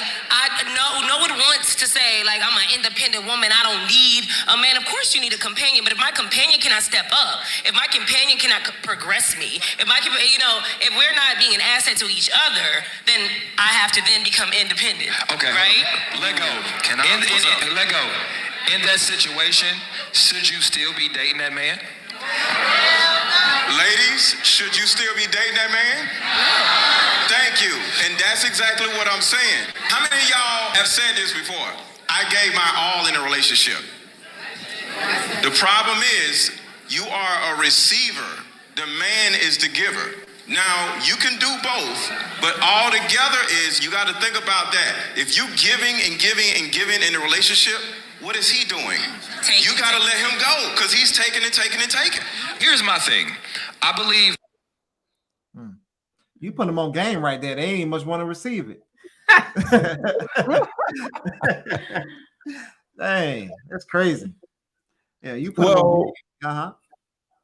no one wants to say like, I'm an independent woman, I don't need a man. Of course you need a companion, but if my companion cannot step up, if my companion cannot progress me, if we're not being an asset to each other, then I have to then become independent. Okay, right? Let go. Let go. In that situation, should you still be dating that man? Ladies, should you still be dating that man? Thank you. And that's exactly what I'm saying. How many of y'all have said this before? I gave my all in a relationship. The problem is you are a receiver. The man is the giver. Now, you can do both, but all together is, you got to think about that. If you giving and giving and giving in a relationship, what is he doing? You got to let him go because he's taking and taking and taking. Here's my thing. I believe. You put them on game right there. They ain't much want to receive it. Dang, that's crazy. Yeah, you put them on game.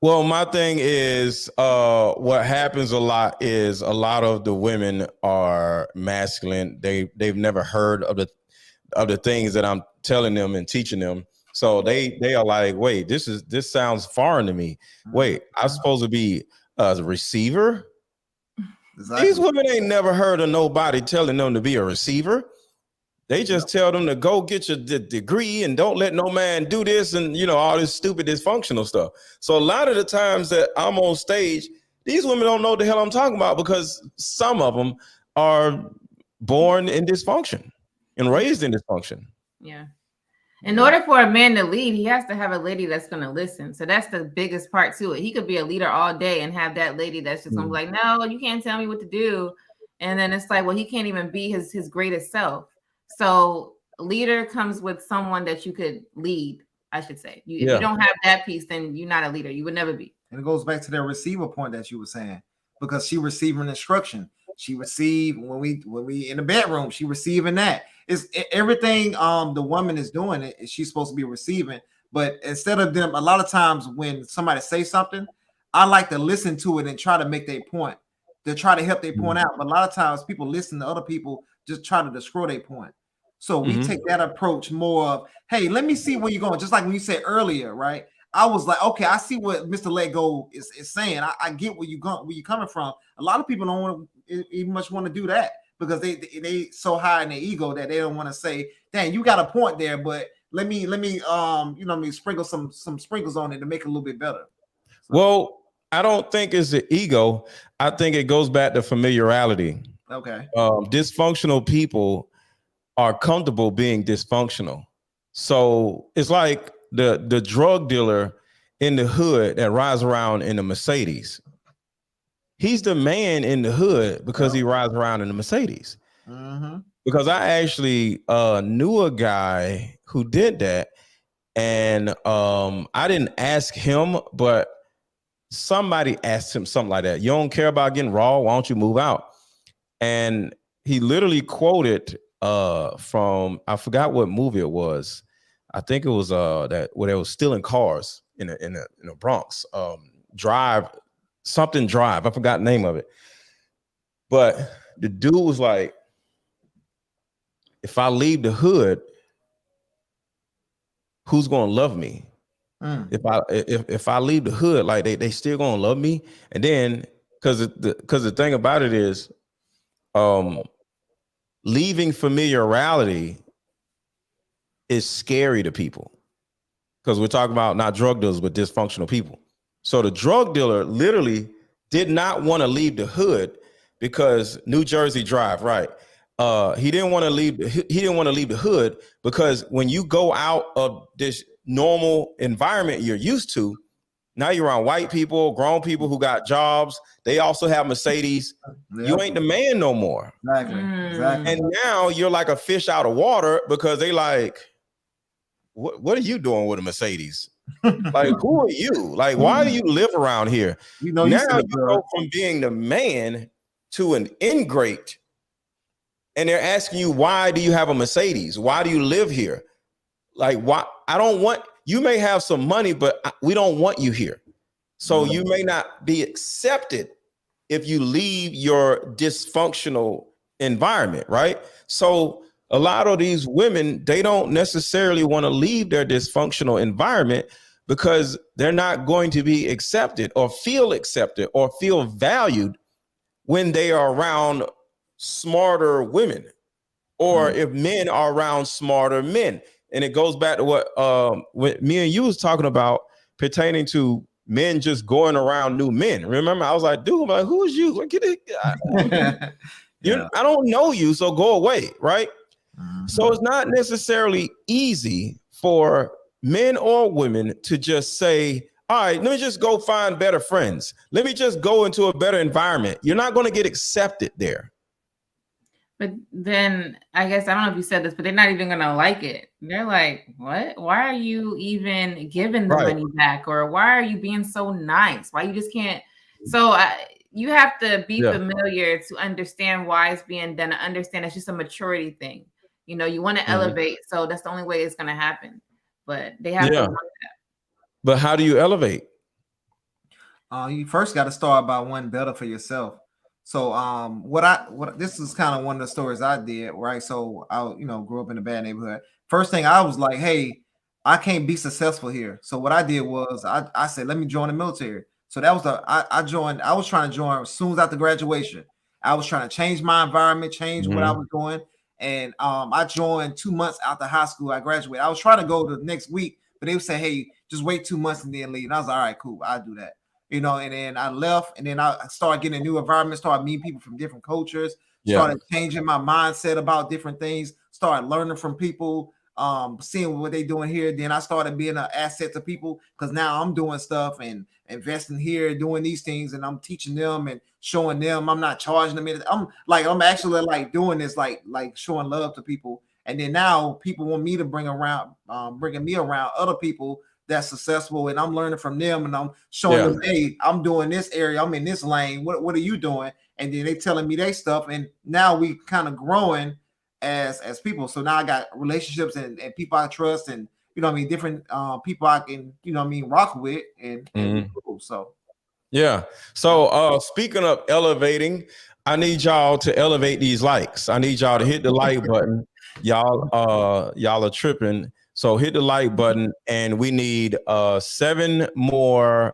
Well, my thing is, what happens a lot is a lot of the women are masculine. They've never heard of the things that I'm telling them and teaching them. So they are like, wait, this sounds foreign to me. Wait, I'm supposed to be a receiver? Exactly. These women ain't never heard of nobody telling them to be a receiver. They just tell them to go get your degree and don't let no man do this and, you know, all this stupid dysfunctional stuff. So a lot of the times that I'm on stage, these women don't know what the hell I'm talking about because some of them are born in dysfunction and raised in dysfunction. Yeah. In order for a man to lead, he has to have a lady that's going to listen. So that's the biggest part to it. He could be a leader all day and have that lady that's just going to be like, no, you can't tell me what to do. And then it's like, well, he can't even be his greatest self. So leader comes with someone that you could lead, I should say. If you don't have that piece, then you're not a leader. You would never be. And it goes back to that receiver point that you were saying, because she receiving instruction. She received when we in the bedroom, she receiving that. It's everything the woman is doing, she's supposed to be receiving. But instead of them, a lot of times when somebody say something, I like to listen to it and try to make their point, to try to help their point out. But a lot of times people listen to other people, just try to destroy their point. So we take that approach more of, hey, let me see where you're going. Just like when you said earlier, right? I was like, okay, I see what MrLetGo is saying. I get where you're coming from. A lot of people don't want to even much want to do that because they so high in their ego that they don't want to say, dang, you got a point there, but let me sprinkle some sprinkles on it to make it a little bit better. So. Well, I don't think it's the ego. I think it goes back to familiarity. Okay. Dysfunctional people are comfortable being dysfunctional. So it's like the drug dealer in the hood that rides around in a Mercedes. He's the man in the hood because he rides around in the Mercedes. Because I actually knew a guy who did that, and I didn't ask him, but somebody asked him something like that. You don't care about getting raw? Why don't you move out? And he literally quoted from, I forgot what movie it was. I think it was that where they was stealing cars in the Bronx. Drive. I forgot the name of it. But the dude was like, if I leave the hood, who's gonna love me? If I leave the hood, like they still gonna love me. And then because the thing about it is, leaving familiarity is scary to people because we're talking about not drug dealers, but dysfunctional people. So the drug dealer literally did not want to leave the hood because New Jersey Drive, right? He didn't want to leave. He didn't want to leave the hood because when you go out of this normal environment you're used to, now you're around white people, grown people who got jobs. They also have Mercedes. Yep. You ain't the man no more. Exactly. And now you're like a fish out of water because they like, what are you doing with a Mercedes? Like, who are you? Like, why do you live around here? Now you go from being the man to an ingrate, and they're asking you, why do you have a Mercedes? Why do you live here? Like, why? I don't want, you may have some money, but we don't want you here. So you may not be accepted if you leave your dysfunctional environment, right? So a lot of these women, they don't necessarily want to leave their dysfunctional environment because they're not going to be accepted or feel valued when they are around smarter women, or if men are around smarter men. And it goes back to what me and you was talking about pertaining to men just going around new men. Remember, I was like, dude, I'm like, who is you? Like, I don't know you, so go away, right? So it's not necessarily easy for men or women to just say, all right, let me just go find better friends. Let me just go into a better environment. You're not going to get accepted there. But then I guess, I don't know if you said this, but they're not even going to like it. They're like, what? Why are you even giving the money back? Or why are you being so nice? Why you just can't? So you have to be familiar to understand why it's being done. To understand it's just a maturity thing. You know, you want to elevate. So that's the only way it's going to happen. But they have to work that. But how do you elevate? You first got to start by wanting better for yourself. So this is kind of one of the stories I did, right? So I grew up in a bad neighborhood. First thing I was like, hey, I can't be successful here. So what I did was I said, let me join the military. So that was I was trying to join as soon as after graduation. I was trying to change my environment, change what I was doing. And I joined 2 months after high school. I graduated. I was trying to go the next week, but they would say, hey, just wait 2 months and then leave. And I was like, all right, cool, I'll do that. You know, and then I left, and then I started getting a new environment, started meeting people from different cultures, started changing my mindset about different things, started learning from people, seeing what they doing here. Then I started being an asset to people because now I'm doing stuff and investing here, doing these things, and I'm teaching them and showing them. I'm not charging them. I'm actually like doing this, like showing love to people. And then now people want me to bringing me around other people that's successful, and I'm learning from them, and I'm showing them, hey, I'm doing this area, I'm in this lane. What are you doing? And then they telling me their stuff, and now we kind of growing as people. So now I got relationships and people I trust, and you know what I mean, different people I can, you know what I mean, rock with, and cool. So yeah. So speaking of elevating, I need y'all to elevate these likes. I need y'all to hit the like button. Y'all are tripping. So hit the like button, and we need 7 more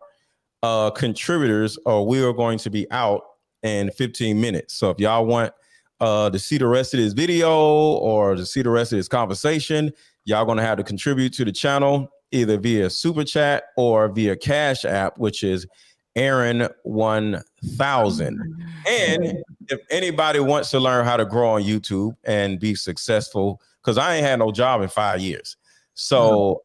contributors, or we are going to be out in 15 minutes. So if y'all want to see the rest of this video or to see the rest of this conversation, y'all going to have to contribute to the channel either via Super Chat or via Cash App, which is Aaron 1000. And if anybody wants to learn how to grow on YouTube and be successful, because I ain't had no job in 5 years. So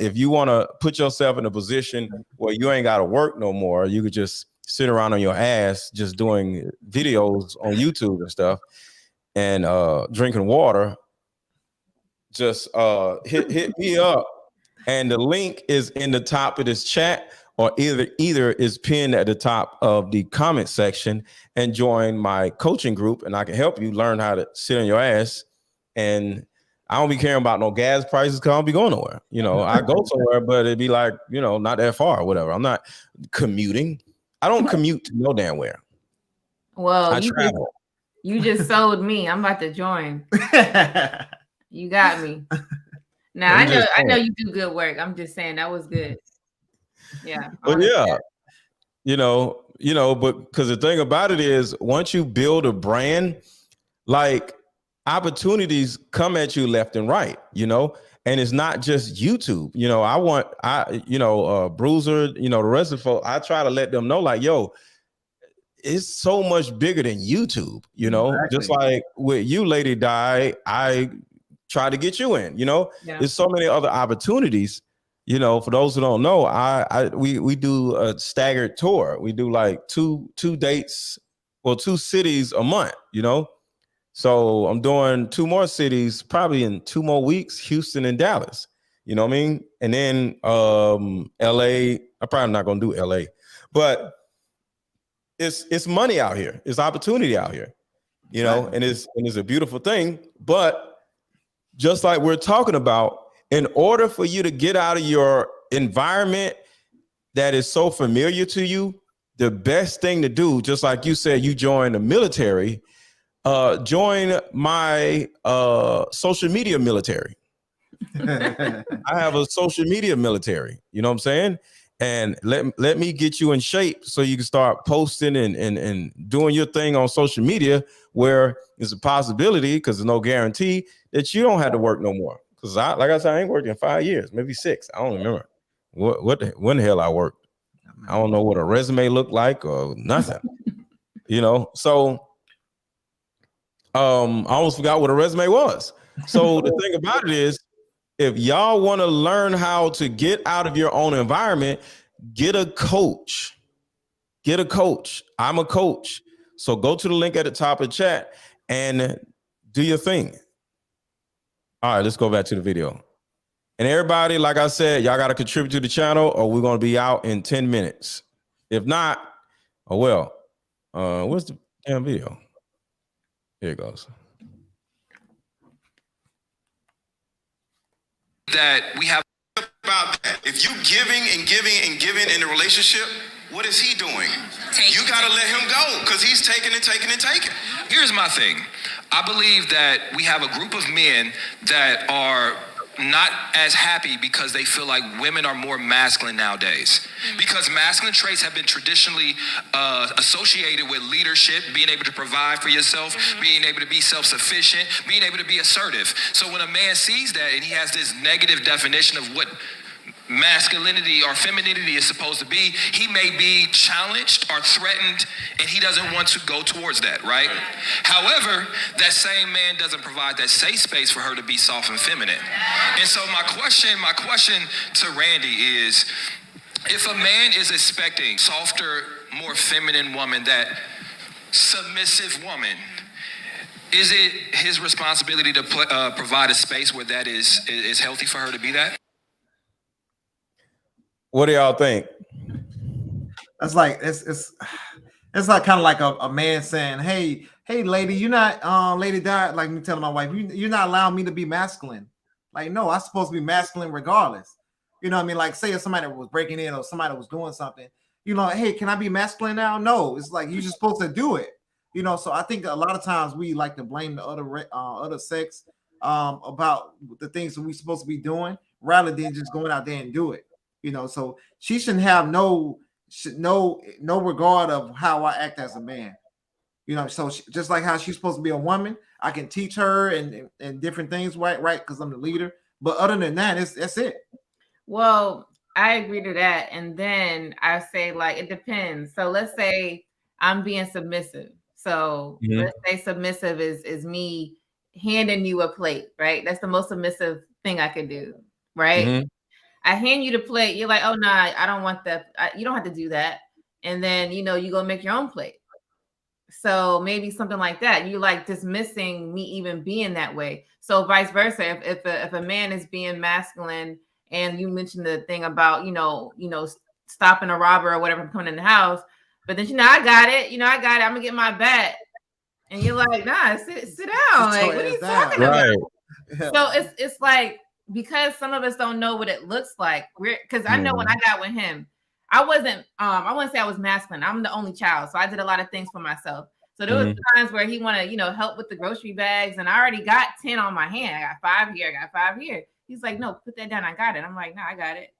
if you want to put yourself in a position where you ain't got to work no more, you could just sit around on your ass just doing videos on YouTube and stuff and drinking water, just hit me up. And the link is in the top of this chat, or either is pinned at the top of the comment section, and join my coaching group, and I can help you learn how to sit on your ass. And I don't be caring about no gas prices because I don't be going nowhere. You know, I go somewhere, but it'd be like, you know, not that far or whatever. I'm not commuting. I don't commute to no damn where. Well, I travel. You just sold me. I'm about to join. You got me. Now I know you do good work. I'm just saying that was good. Yeah. But yeah, you know, but because the thing about it is, once you build a brand, like, opportunities come at you left and right, you know, and it's not just YouTube. You know, Bruiser, you know, the rest of the folks, I try to let them know, like, yo, it's so much bigger than YouTube, you know. Exactly. Just like with you, Lady Di, I try to get you in, you know. There's so many other opportunities, you know. For those who don't know, we do a staggered tour. We do like two dates, well, 2 cities a month, you know. So I'm doing 2 more cities probably in 2 more weeks, Houston and Dallas. You know what I mean? And then LA, I'm probably not gonna do LA, but it's money out here, it's opportunity out here, you know, and it's a beautiful thing. But just like we're talking about, in order for you to get out of your environment that is so familiar to you, the best thing to do, just like you said, you join the military. Join my social media military. I have a social media military, you know what I'm saying? And let me get you in shape so you can start posting and doing your thing on social media, where there's a possibility, because there's no guarantee, that you don't have to work no more. Because like I said, I ain't worked in 5 years, maybe 6. I don't remember when the hell I worked. I don't know what a resume looked like or nothing. You know, so I almost forgot what a resume was. So the thing about it is, if y'all want to learn how to get out of your own environment, get a coach. Get a coach. I'm a coach. So go to the link at the top of the chat and do your thing. All right, let's go back to the video. And everybody, like I said, y'all got to contribute to the channel, or we're going to be out in 10 minutes. If not, oh well. Where's the damn video? Here it goes. That we have about that. If you giving in a relationship, what is he doing? You got to let him go, because he's taking. Here's my thing. I believe that we have a group of men that are not as happy because they feel like women are more masculine nowadays. Because masculine traits have been traditionally associated with leadership, being able to provide for yourself, being able to be self-sufficient, being able to be assertive. So when a man sees that and he has this negative definition of what masculinity or femininity is supposed to be, he may be challenged or threatened, and he doesn't want to go towards that, right? However, that same man doesn't provide that safe space for her to be soft and feminine. And so my question to Randy is, if a man is expecting softer, more feminine woman, that submissive woman, is it his responsibility to provide a space where that is healthy for her to be that? What do y'all think? That's like it's like kind of like a man saying, hey lady, you're not Lady Di, like me telling my wife, you're not allowing me to be masculine. Like, no, I'm supposed to be masculine regardless. You know what I mean? Like, say if somebody was breaking in or somebody was doing something, you know, hey, can I be masculine now? No, it's like you're just supposed to do it. You know, so I think a lot of times we like to blame the other sex about the things that we're supposed to be doing rather than just going out there and do it. You know, so she shouldn't have no regard of how I act as a man. You know, so just like how she's supposed to be a woman, I can teach her and different things, right? Because I'm the leader. But other than that, that's it. Well, I agree to that. And then I say, like, it depends. So let's say I'm being submissive. So let's say submissive is me handing you a plate, right? That's the most submissive thing I could do, right? I hand you the plate. You're like, oh, no, I don't want that. You don't have to do that. And then, you know, you go make your own plate. So maybe something like that. You like dismissing me even being that way. So vice versa. If a man is being masculine and you mentioned the thing about, you know, stopping a robber or whatever coming in the house, but then, you know, I got it. I'm going to get my bat. And you're like, nah, sit down. Like, what are you talking about? So it's like, because some of us don't know what it looks like. Because I know when I got with him, I wasn't, I wouldn't say I was masculine. I'm the only child. So I did a lot of things for myself. So there was times where he wanted, you know, help with the grocery bags. And I already got 10 on my hand. I got 5 here. I got 5 here. He's like, no, put that down. I got it. I'm like, no, I got it.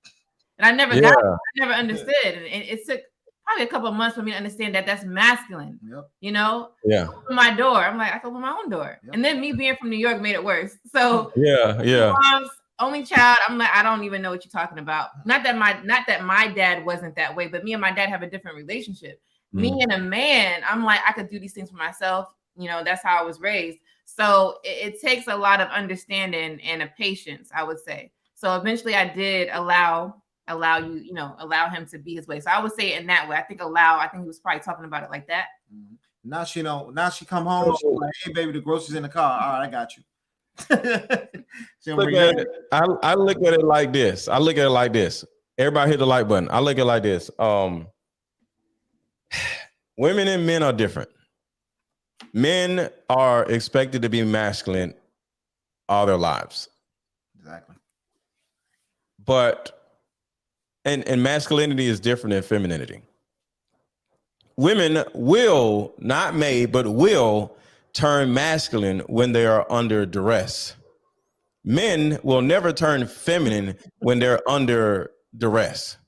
And I never got it. I never understood. And it took probably a couple of months for me to understand that that's masculine. You know? Yeah. Open my door. I'm like, I can open my own door. And then me being from New York made it worse. So mom's only child, I'm like, I don't even know what you're talking about. Not that my dad wasn't that way, but me and my dad have a different relationship. Me and a man, I'm like, I could do these things for myself. You know, that's how I was raised. So it takes a lot of understanding and a patience, I would say. So eventually I did allow him to be his way. So I would say it in that way. I think he was probably talking about it like that. Now she come home, she's like, hey baby, the groceries in the car. All right, I got you. I look at it like this. Everybody hit the like button. I look at it like this. Women and men are different. Men are expected to be masculine all their lives. Exactly. But and masculinity is different than femininity. Women will, not may, but will turn masculine when they are under duress. Men will never turn feminine when they're under duress.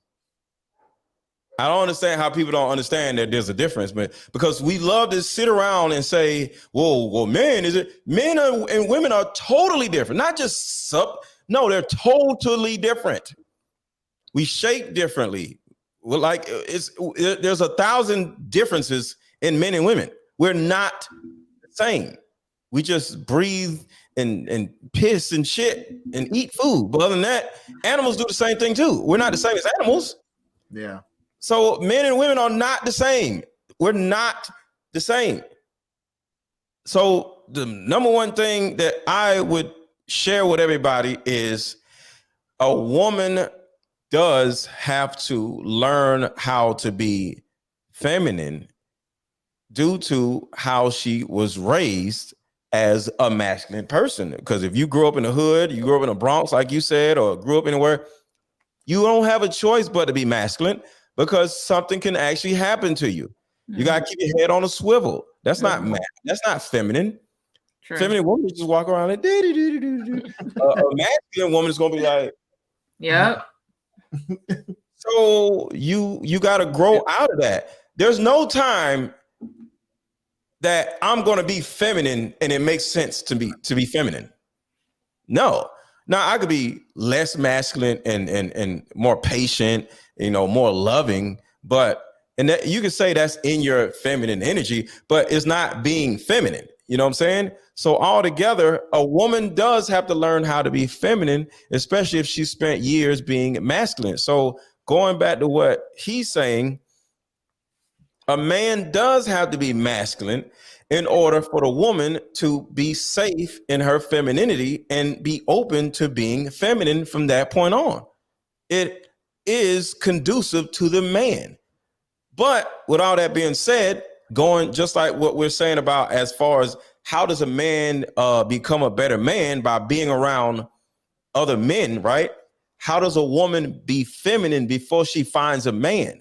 I don't understand how people don't understand that there's a difference, but because we love to sit around and say, well, men and women are totally different. Not just no, they're totally different. We shape differently. Well, like there's 1,000 differences in men and women. We're not the same. We just breathe and piss and shit and eat food. But other than that, animals do the same thing too. We're not the same as animals. Yeah. So men and women are not the same. We're not the same. So the number one thing that I would share with everybody is a woman does have to learn how to be feminine due to how she was raised as a masculine person. Because if you grew up in the hood, you grew up in the Bronx, like you said, or grew up anywhere, you don't have a choice but to be masculine because something can actually happen to you. You got to keep your head on a swivel. That's not feminine. True. Feminine woman just walk around like a masculine woman is gonna be like, yep. So you got to grow out of that. There's no time that I'm going to be feminine and it makes sense to be feminine. No. Now I could be less masculine and more patient, more loving, but and that you can say that's in your feminine energy, but it's not being feminine. You know what I'm saying? So altogether, a woman does have to learn how to be feminine, especially if she spent years being masculine. So going back to what he's saying, a man does have to be masculine in order for the woman to be safe in her femininity and be open to being feminine from that point on. It is conducive to the man. But with all that being said, going just like what we're saying about as far as how does a man become a better man by being around other men, right? How does a woman be feminine before she finds a man?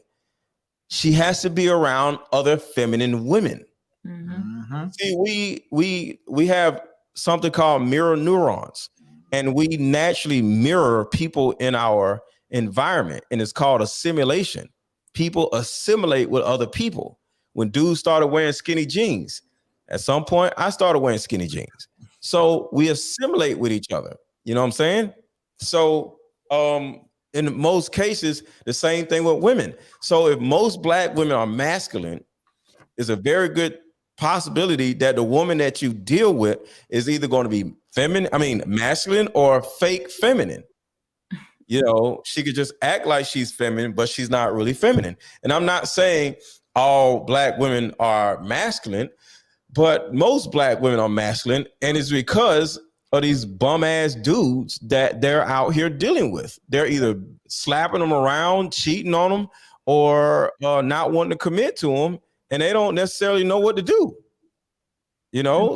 She has to be around other feminine women. Mm-hmm. See, we have something called mirror neurons, and we naturally mirror people in our environment, and it's called assimilation. People assimilate with other people. When dudes started wearing skinny jeans, at some point, I started wearing skinny jeans. So we assimilate with each other. You know what I'm saying? So in most cases, the same thing with women. So if most Black women are masculine, it's a very good possibility that the woman that you deal with is either going to be masculine or fake feminine. She could just act like she's feminine, but she's not really feminine. And I'm not saying all Black women are masculine, but most Black women are masculine. And it's because of these bum ass dudes that they're out here dealing with. They're either slapping them around, cheating on them, or not wanting to commit to them. And they don't necessarily know what to do.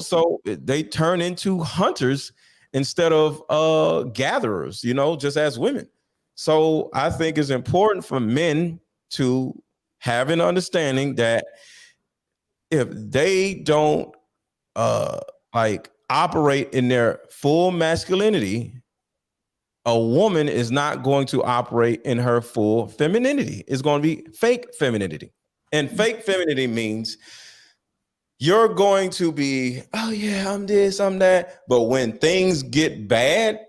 So they turn into hunters instead of gatherers, just as women. So I think it's important for men to have an understanding that if they don't operate in their full masculinity, a woman is not going to operate in her full femininity. It's going to be fake femininity. And fake femininity means you're going to be, oh yeah, I'm this, I'm that. But when things get bad,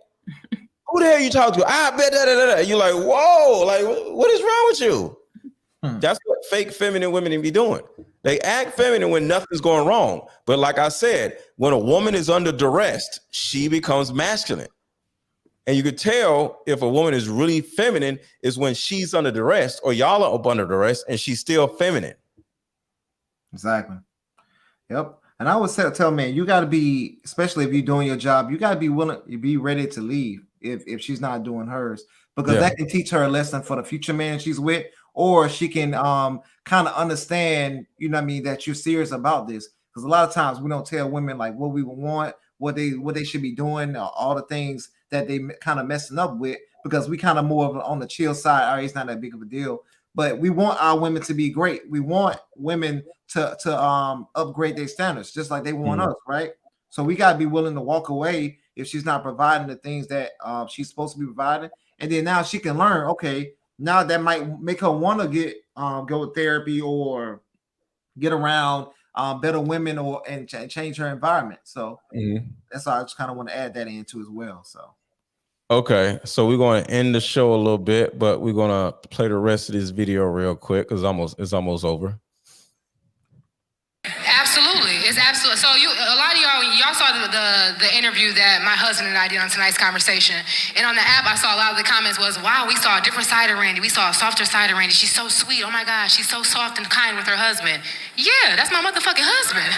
who the hell you talk to? I bet that. You're like, whoa, like what is wrong with you? That's what fake feminine women be doing. They act feminine when nothing's going wrong. But like I said, when a woman is under duress, she becomes masculine. And you could tell if a woman is really feminine is when she's under duress or y'all are up under duress and she's still feminine. Exactly. Yep. And I would tell men, you got to be, especially if you're doing your job, you got to be willing to be ready to leave if she's not doing hers, because that can teach her a lesson for the future man she's with, or she can kind of understand, that you're serious about this. Because a lot of times we don't tell women like what we want, what they should be doing, all the things that they kind of messing up with, because we kind of more on the chill side. All right, it's not that big of a deal. But we want our women to be great. We want women to upgrade their standards, just like they want us, right? So we got to be willing to walk away if she's not providing the things that she's supposed to be providing. And then now she can learn, okay, now that might make her want to go to therapy or get around better women and change her environment. So that's why I just kind of want to add that into as well. So. Okay, so we're going to end the show a little bit, but we're going to play the rest of this video real quick because it's almost over. Absolutely, it's absolutely. So a lot of y'all saw the interview that my husband and I did on tonight's conversation, and on the app I saw a lot of the comments was, wow, we saw a different side of Randy. We saw a softer side of Randy. She's so sweet. Oh my gosh, she's so soft and kind with her husband. Yeah, that's my motherfucking husband.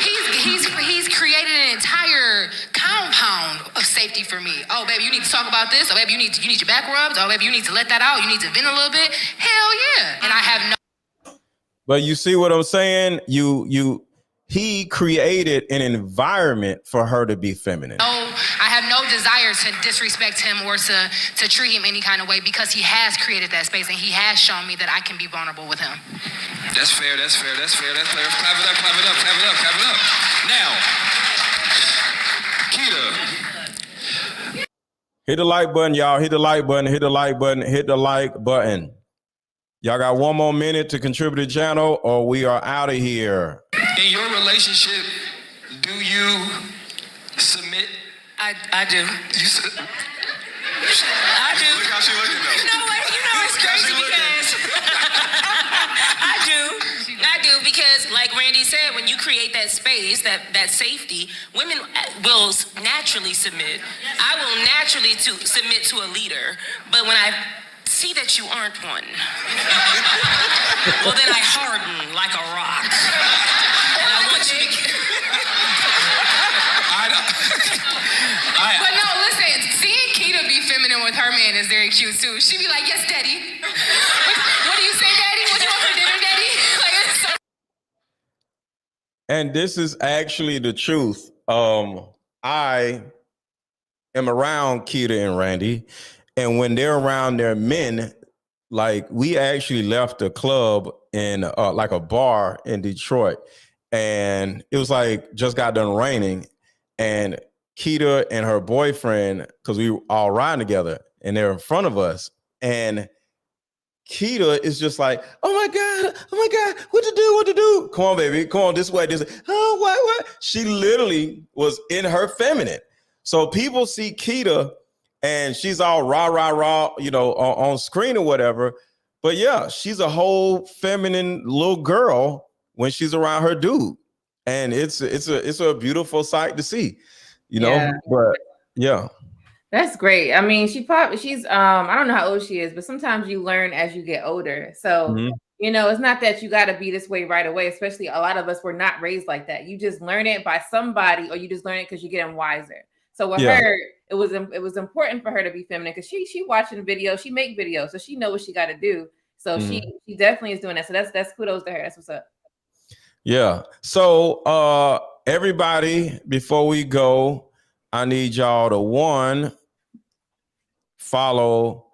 He's created an entire compound of safety for me. Oh, baby, you need to talk about this. Oh, baby, you need your back rubbed. Oh, baby, you need to let that out. You need to vent a little bit. Hell yeah. And I have no. But you see what I'm saying? He created an environment for her to be feminine. No, I have no desire to disrespect him or to treat him any kind of way, because he has created that space and he has shown me that I can be vulnerable with him. That's fair. That's fair. That's fair. That's fair. Clap it up. Clap it up. Clap it up. Clap it up. Now, Keita. Hit the like button, y'all. Hit the like button. Hit the like button. Hit the like button. Y'all got 1 more minute to contribute to the channel, or we are out of here. In your relationship, do you submit? I do. You I do. Look how she looking though. You know what? You know it's crazy because I do because, like Randy said, when you create that space, that safety, women will naturally submit. I will naturally submit to a leader, but when I see that you aren't one, well then I harden like a rock, and I want you to. But no, listen, seeing Keita be feminine with her man is very cute too. She be like, yes, daddy. What do you say, daddy? What do you want for dinner, daddy? Like, it's so. And this is actually the truth. I am around Keita and Randy, and when they're around their men, like we actually left a club in like a bar in Detroit, and it was like just got done raining, and Keita and her boyfriend, because we were all riding together, and they're in front of us, and Keita is just like, oh my God, what to do? Come on, baby, come on, this way, this way. Oh, what? She literally was in her feminine. So people see Keita and she's all rah, you know, on screen or whatever. But yeah, she's a whole feminine little girl when she's around her dude. And it's a beautiful sight to see, you know, but yeah. That's great. I mean, she's I don't know how old she is, but sometimes you learn as you get older. So, you know, it's not that you got to be this way right away, especially a lot of us were not raised like that. You just learn it by somebody, or you just learn it because you're getting wiser. So with her, it was important for her to be feminine because she watching videos, she make videos, so she knows what she got to do. So she definitely is doing that. So that's kudos to her. That's what's up. Yeah. So everybody, before we go, I need y'all to follow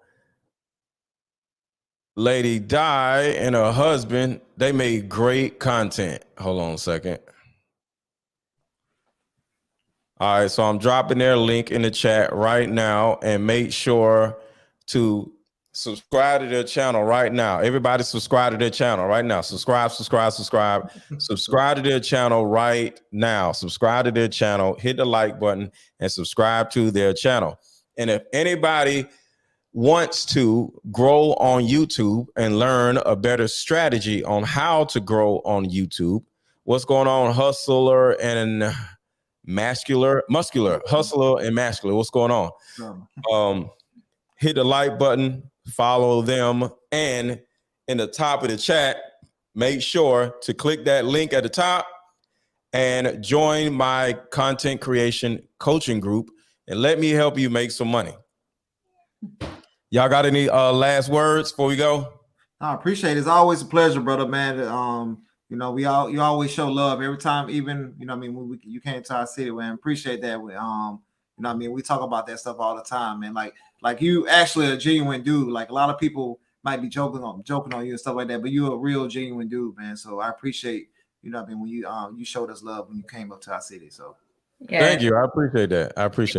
Lady Di and her husband. They made great content. Hold on a second. All right, so I'm dropping their link in the chat right now, and make sure to subscribe to their channel right now. Everybody subscribe to their channel right now. Subscribe to their channel right now. Subscribe to their channel, hit the like button, and subscribe to their channel. And if anybody wants to grow on YouTube and learn a better strategy on how to grow on YouTube, what's going on, Hustler and Muscular, Hustler and Masculine, what's going on? Hit the like button, follow them, and in the top of the chat, make sure to click that link at the top and join my content creation coaching group, and let me help you make some money. Y'all got any last words before we go? I appreciate it. It's always a pleasure, brother, man. You know, you always show love every time, even, you know, I mean, when you came to our city, man. Appreciate that. You know, I mean, we talk about that stuff all the time, man. Like you actually a genuine dude. Like a lot of people might be joking on you and stuff like that, but you're a real genuine dude, man. So I appreciate, you know, I mean, when you showed us love when you came up to our city. So thank you. I appreciate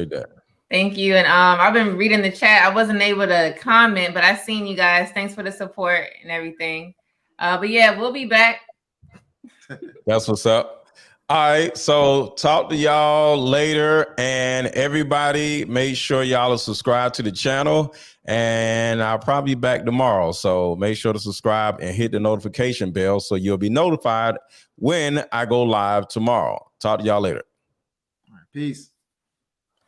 that. Thank you. And I've been reading the chat. I wasn't able to comment, but I've seen you guys. Thanks for the support and everything. But yeah, we'll be back. That's what's up. All right, so talk to y'all later, and everybody make sure y'all are subscribed to the channel, and I'll probably be back tomorrow. So make sure to subscribe and hit the notification bell so you'll be notified when I go live tomorrow. Talk to y'all later. all right, peace.